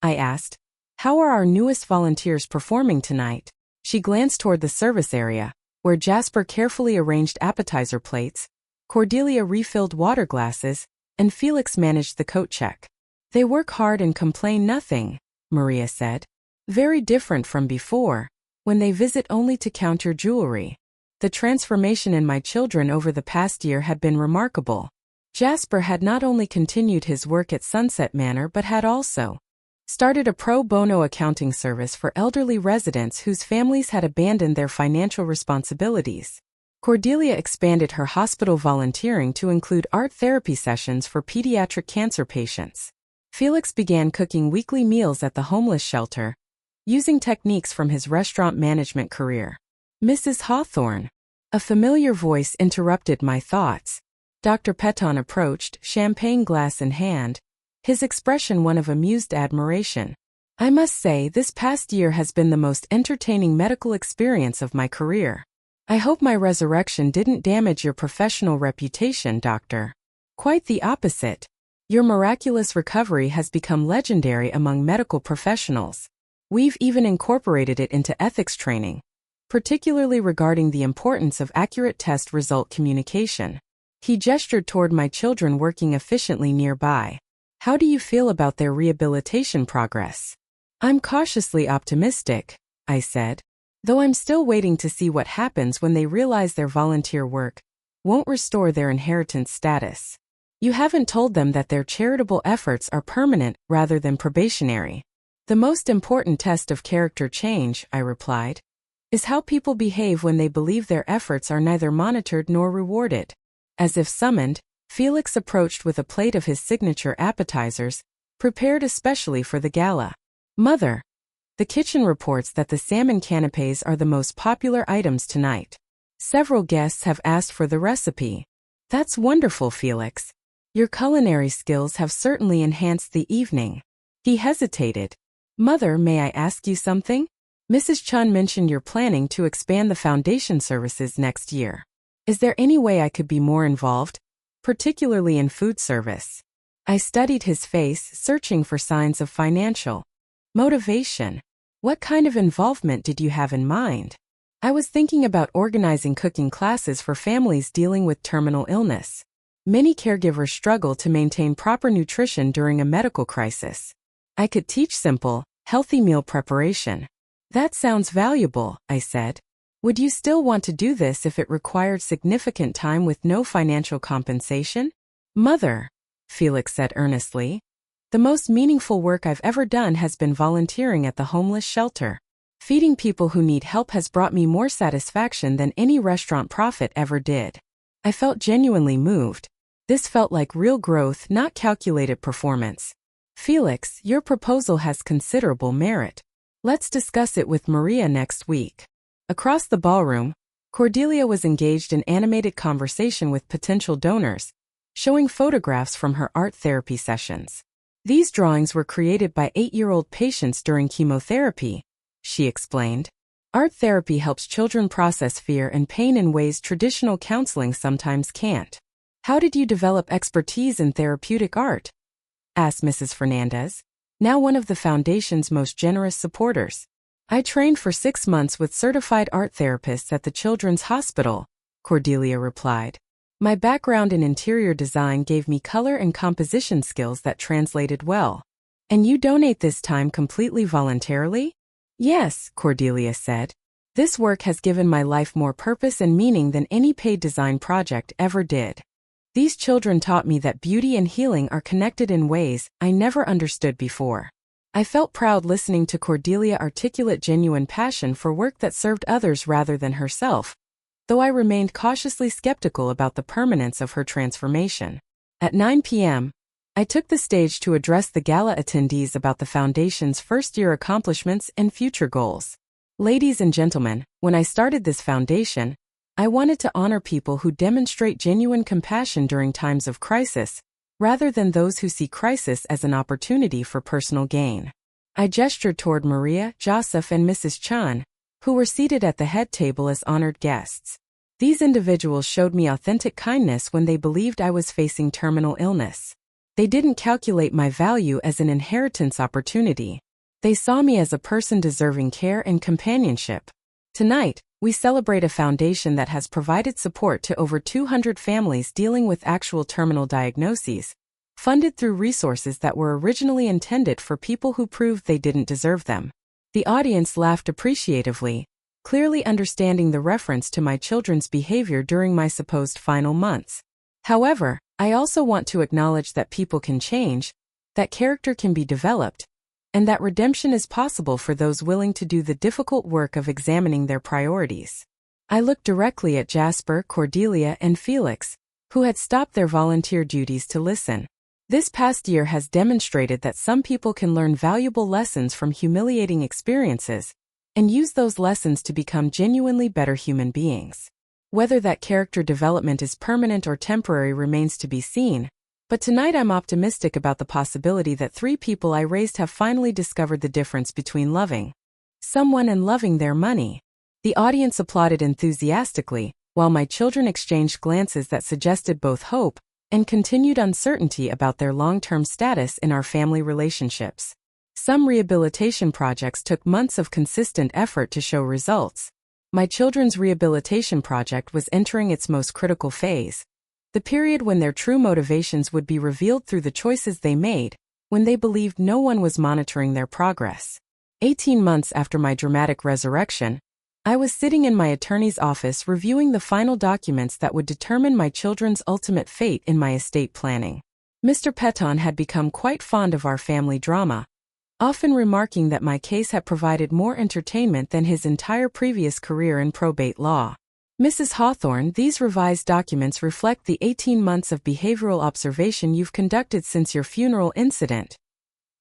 I asked, how are our newest volunteers performing tonight? She glanced toward the service area, where Jasper carefully arranged appetizer plates, Cordelia refilled water glasses, and Felix managed the coat check. They work hard and complain nothing, Maria said. Very different from before, when they visit only to count your jewelry. The transformation in my children over the past year had been remarkable. Jasper had not only continued his work at Sunset Manor but had also started a pro bono accounting service for elderly residents whose families had abandoned their financial responsibilities. Cordelia expanded her hospital volunteering to include art therapy sessions for pediatric cancer patients. Felix began cooking weekly meals at the homeless shelter, using techniques from his restaurant management career. Mrs. Hawthorne. A familiar voice interrupted my thoughts. Dr. Peton approached, champagne glass in hand, his expression one of amused admiration. I must say, this past year has been the most entertaining medical experience of my career. I hope my resurrection didn't damage your professional reputation, Doctor. Quite the opposite. Your miraculous recovery has become legendary among medical professionals. We've even incorporated it into ethics training, particularly regarding the importance of accurate test result communication. He gestured toward my children working efficiently nearby. How do you feel about their rehabilitation progress? I'm cautiously optimistic, I said, though I'm still waiting to see what happens when they realize their volunteer work won't restore their inheritance status. You haven't told them that their charitable efforts are permanent rather than probationary. The most important test of character change, I replied, is how people behave when they believe their efforts are neither monitored nor rewarded. As if summoned, Felix approached with a plate of his signature appetizers, prepared especially for the gala. Mother, the kitchen reports that the salmon canapés are the most popular items tonight. Several guests have asked for the recipe. That's wonderful, Felix. Your culinary skills have certainly enhanced the evening. He hesitated. Mother, may I ask you something? Mrs. Chun mentioned you're planning to expand the foundation services next year. Is there any way I could be more involved, particularly in food service? I studied his face, searching for signs of financial motivation. What kind of involvement did you have in mind? I was thinking about organizing cooking classes for families dealing with terminal illness. Many caregivers struggle to maintain proper nutrition during a medical crisis. I could teach simple, healthy meal preparation. That sounds valuable, I said. Would you still want to do this if it required significant time with no financial compensation? Mother, Felix said earnestly, the most meaningful work I've ever done has been volunteering at the homeless shelter. Feeding people who need help has brought me more satisfaction than any restaurant profit ever did. I felt genuinely moved. This felt like real growth, not calculated performance. Felix, your proposal has considerable merit. Let's discuss it with Maria next week. Across the ballroom, Cordelia was engaged in animated conversation with potential donors, showing photographs from her art therapy sessions. These drawings were created by 8-year-old patients during chemotherapy, she explained. Art therapy helps children process fear and pain in ways traditional counseling sometimes can't. How did you develop expertise in therapeutic art? Asked Mrs. Fernandez, now one of the foundation's most generous supporters. I trained for 6 months with certified art therapists at the Children's Hospital, Cordelia replied. My background in interior design gave me color and composition skills that translated well. And you donate this time completely voluntarily? Yes, Cordelia said. This work has given my life more purpose and meaning than any paid design project ever did. These children taught me that beauty and healing are connected in ways I never understood before. I felt proud listening to Cordelia articulate genuine passion for work that served others rather than herself, though I remained cautiously skeptical about the permanence of her transformation. At 9 p.m., I took the stage to address the gala attendees about the Foundation's first-year accomplishments and future goals. Ladies and gentlemen, when I started this foundation, I wanted to honor people who demonstrate genuine compassion during times of crisis, rather than those who see crisis as an opportunity for personal gain. I gestured toward Maria, Joseph, and Mrs. Chun, who were seated at the head table as honored guests. These individuals showed me authentic kindness when they believed I was facing terminal illness. They didn't calculate my value as an inheritance opportunity. They saw me as a person deserving care and companionship. Tonight, we celebrate a foundation that has provided support to over 200 families dealing with actual terminal diagnoses, funded through resources that were originally intended for people who proved they didn't deserve them. The audience laughed appreciatively, clearly understanding the reference to my children's behavior during my supposed final months. However, I also want to acknowledge that people can change, that character can be developed, and that redemption is possible for those willing to do the difficult work of examining their priorities. I looked directly at Jasper, Cordelia, and Felix, who had stopped their volunteer duties to listen. This past year has demonstrated that some people can learn valuable lessons from humiliating experiences and use those lessons to become genuinely better human beings. Whether that character development is permanent or temporary remains to be seen, but tonight I'm optimistic about the possibility that 3 people I raised have finally discovered the difference between loving someone and loving their money. The audience applauded enthusiastically, while my children exchanged glances that suggested both hope and continued uncertainty about their long-term status in our family relationships. Some rehabilitation projects took months of consistent effort to show results. My children's rehabilitation project was entering its most critical phase, the period when their true motivations would be revealed through the choices they made, when they believed no one was monitoring their progress. 18 months after my dramatic resurrection, I was sitting in my attorney's office reviewing the final documents that would determine my children's ultimate fate in my estate planning. Mr. Peton had become quite fond of our family drama, often remarking that my case had provided more entertainment than his entire previous career in probate law. Mrs. Hawthorne, these revised documents reflect the 18 months of behavioral observation you've conducted since your funeral incident,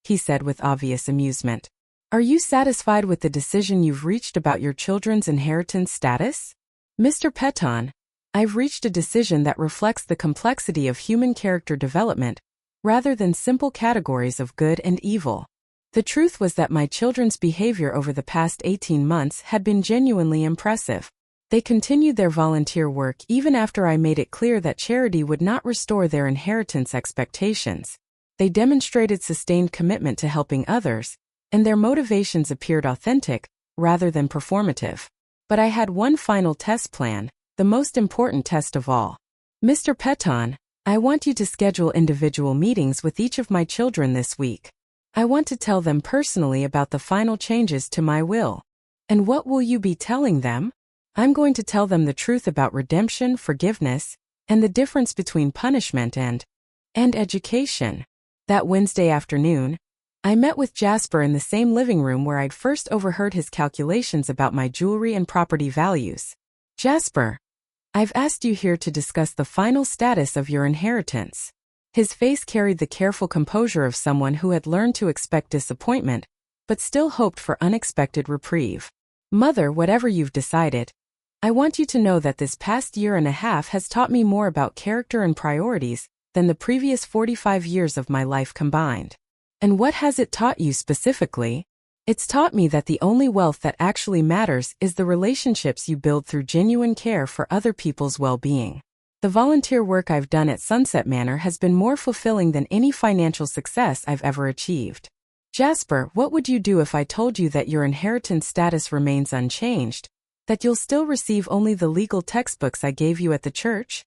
he said with obvious amusement. Are you satisfied with the decision you've reached about your children's inheritance status? Mr. Peton, I've reached a decision that reflects the complexity of human character development, rather than simple categories of good and evil. The truth was that my children's behavior over the past 18 months had been genuinely impressive. They continued their volunteer work even after I made it clear that charity would not restore their inheritance expectations. They demonstrated sustained commitment to helping others, and their motivations appeared authentic, rather than performative. But I had one final test plan, the most important test of all. Mr. Peton, I want you to schedule individual meetings with each of my children this week. I want to tell them personally about the final changes to my will. And what will you be telling them? I'm going to tell them the truth about redemption, forgiveness, and the difference between punishment and education. That Wednesday afternoon, I met with Jasper in the same living room where I'd first overheard his calculations about my jewelry and property values. Jasper, I've asked you here to discuss the final status of your inheritance. His face carried the careful composure of someone who had learned to expect disappointment, but still hoped for unexpected reprieve. Mother, whatever you've decided, I want you to know that this past year and a half has taught me more about character and priorities than the previous 45 years of my life combined. And what has it taught you specifically? It's taught me that the only wealth that actually matters is the relationships you build through genuine care for other people's well-being. The volunteer work I've done at Sunset Manor has been more fulfilling than any financial success I've ever achieved. Jasper, what would you do if I told you that your inheritance status remains unchanged, that you'll still receive only the legal textbooks I gave you at the church?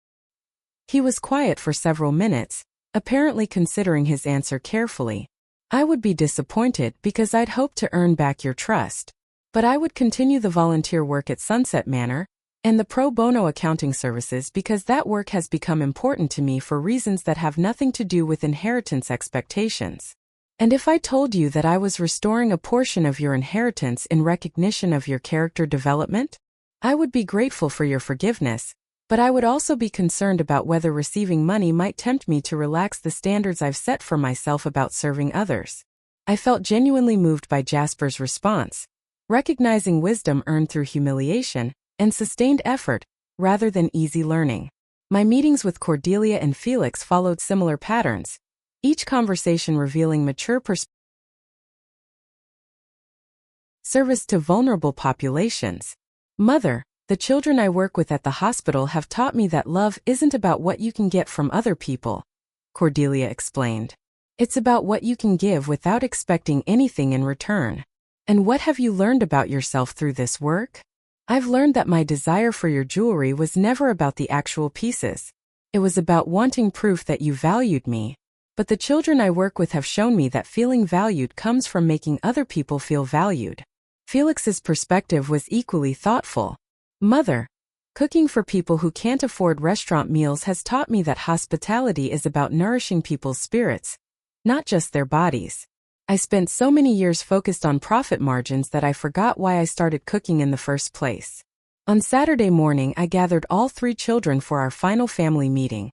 He was quiet for several minutes, apparently considering his answer carefully. I would be disappointed because I'd hoped to earn back your trust. But I would continue the volunteer work at Sunset Manor and the pro bono accounting services because that work has become important to me for reasons that have nothing to do with inheritance expectations. And if I told you that I was restoring a portion of your inheritance in recognition of your character development, I would be grateful for your forgiveness, but I would also be concerned about whether receiving money might tempt me to relax the standards I've set for myself about serving others. I felt genuinely moved by Jasper's response, recognizing wisdom earned through humiliation and sustained effort, rather than easy learning. My meetings with Cordelia and Felix followed similar patterns, each conversation revealing mature service to vulnerable populations. Mother, the children I work with at the hospital have taught me that love isn't about what you can get from other people, Cordelia explained. It's about what you can give without expecting anything in return. And what have you learned about yourself through this work? I've learned that my desire for your jewelry was never about the actual pieces. It was about wanting proof that you valued me. But the children I work with have shown me that feeling valued comes from making other people feel valued. Felix's perspective was equally thoughtful. Mother, cooking for people who can't afford restaurant meals has taught me that hospitality is about nourishing people's spirits, not just their bodies. I spent so many years focused on profit margins that I forgot why I started cooking in the first place. On Saturday morning, I gathered all 3 children for our final family meeting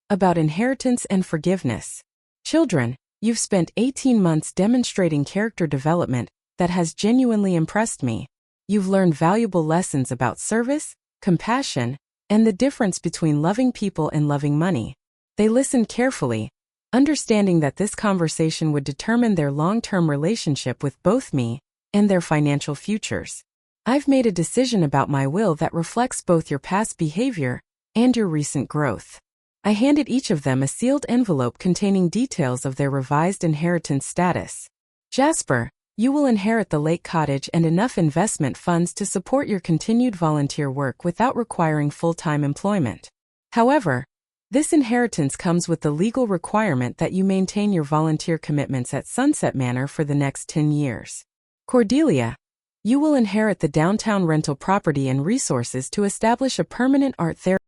about inheritance and forgiveness. Children, you've spent 18 months demonstrating character development that has genuinely impressed me. You've learned valuable lessons about service, compassion, and the difference between loving people and loving money. They listened carefully, understanding that this conversation would determine their long-term relationship with both me and their financial futures. I've made a decision about my will that reflects both your past behavior and your recent growth. I handed each of them a sealed envelope containing details of their revised inheritance status. Jasper, you will inherit the lake cottage and enough investment funds to support your continued volunteer work without requiring full-time employment. However, this inheritance comes with the legal requirement that you maintain your volunteer commitments at Sunset Manor for the next 10 years. Cordelia, you will inherit the downtown rental property and resources to establish a permanent art therapy.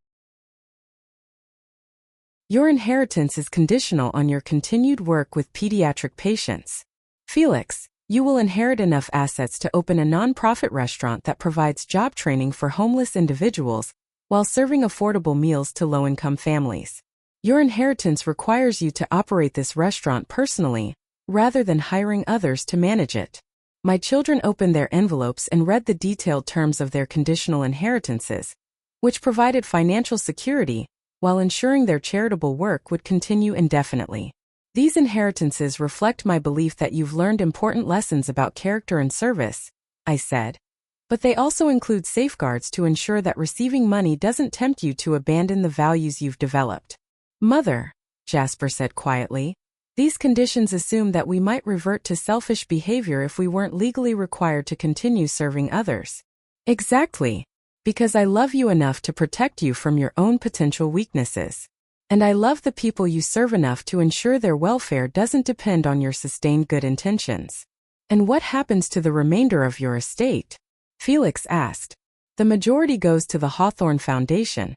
Your inheritance is conditional on your continued work with pediatric patients. Felix, you will inherit enough assets to open a non-profit restaurant that provides job training for homeless individuals while serving affordable meals to low-income families. Your inheritance requires you to operate this restaurant personally, rather than hiring others to manage it. My children opened their envelopes and read the detailed terms of their conditional inheritances, which provided financial security while ensuring their charitable work would continue indefinitely. These inheritances reflect my belief that you've learned important lessons about character and service, I said. But they also include safeguards to ensure that receiving money doesn't tempt you to abandon the values you've developed. Mother, Jasper said quietly, these conditions assume that we might revert to selfish behavior if we weren't legally required to continue serving others. Exactly. Because I love you enough to protect you from your own potential weaknesses. And I love the people you serve enough to ensure their welfare doesn't depend on your sustained good intentions. And what happens to the remainder of your estate? Felix asked. The majority goes to the Hawthorne Foundation,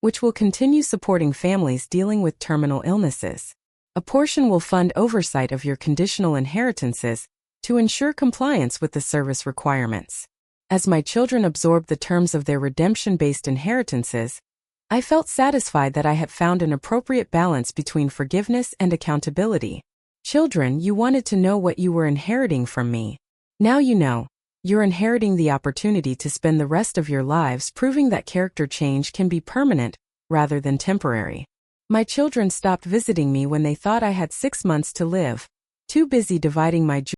which will continue supporting families dealing with terminal illnesses. A portion will fund oversight of your conditional inheritances to ensure compliance with the service requirements. As my children absorbed the terms of their redemption-based inheritances, I felt satisfied that I had found an appropriate balance between forgiveness and accountability. Children, you wanted to know what you were inheriting from me. Now you know. You're inheriting the opportunity to spend the rest of your lives proving that character change can be permanent, rather than temporary. My children stopped visiting me when they thought I had 6 months to live, too busy dividing my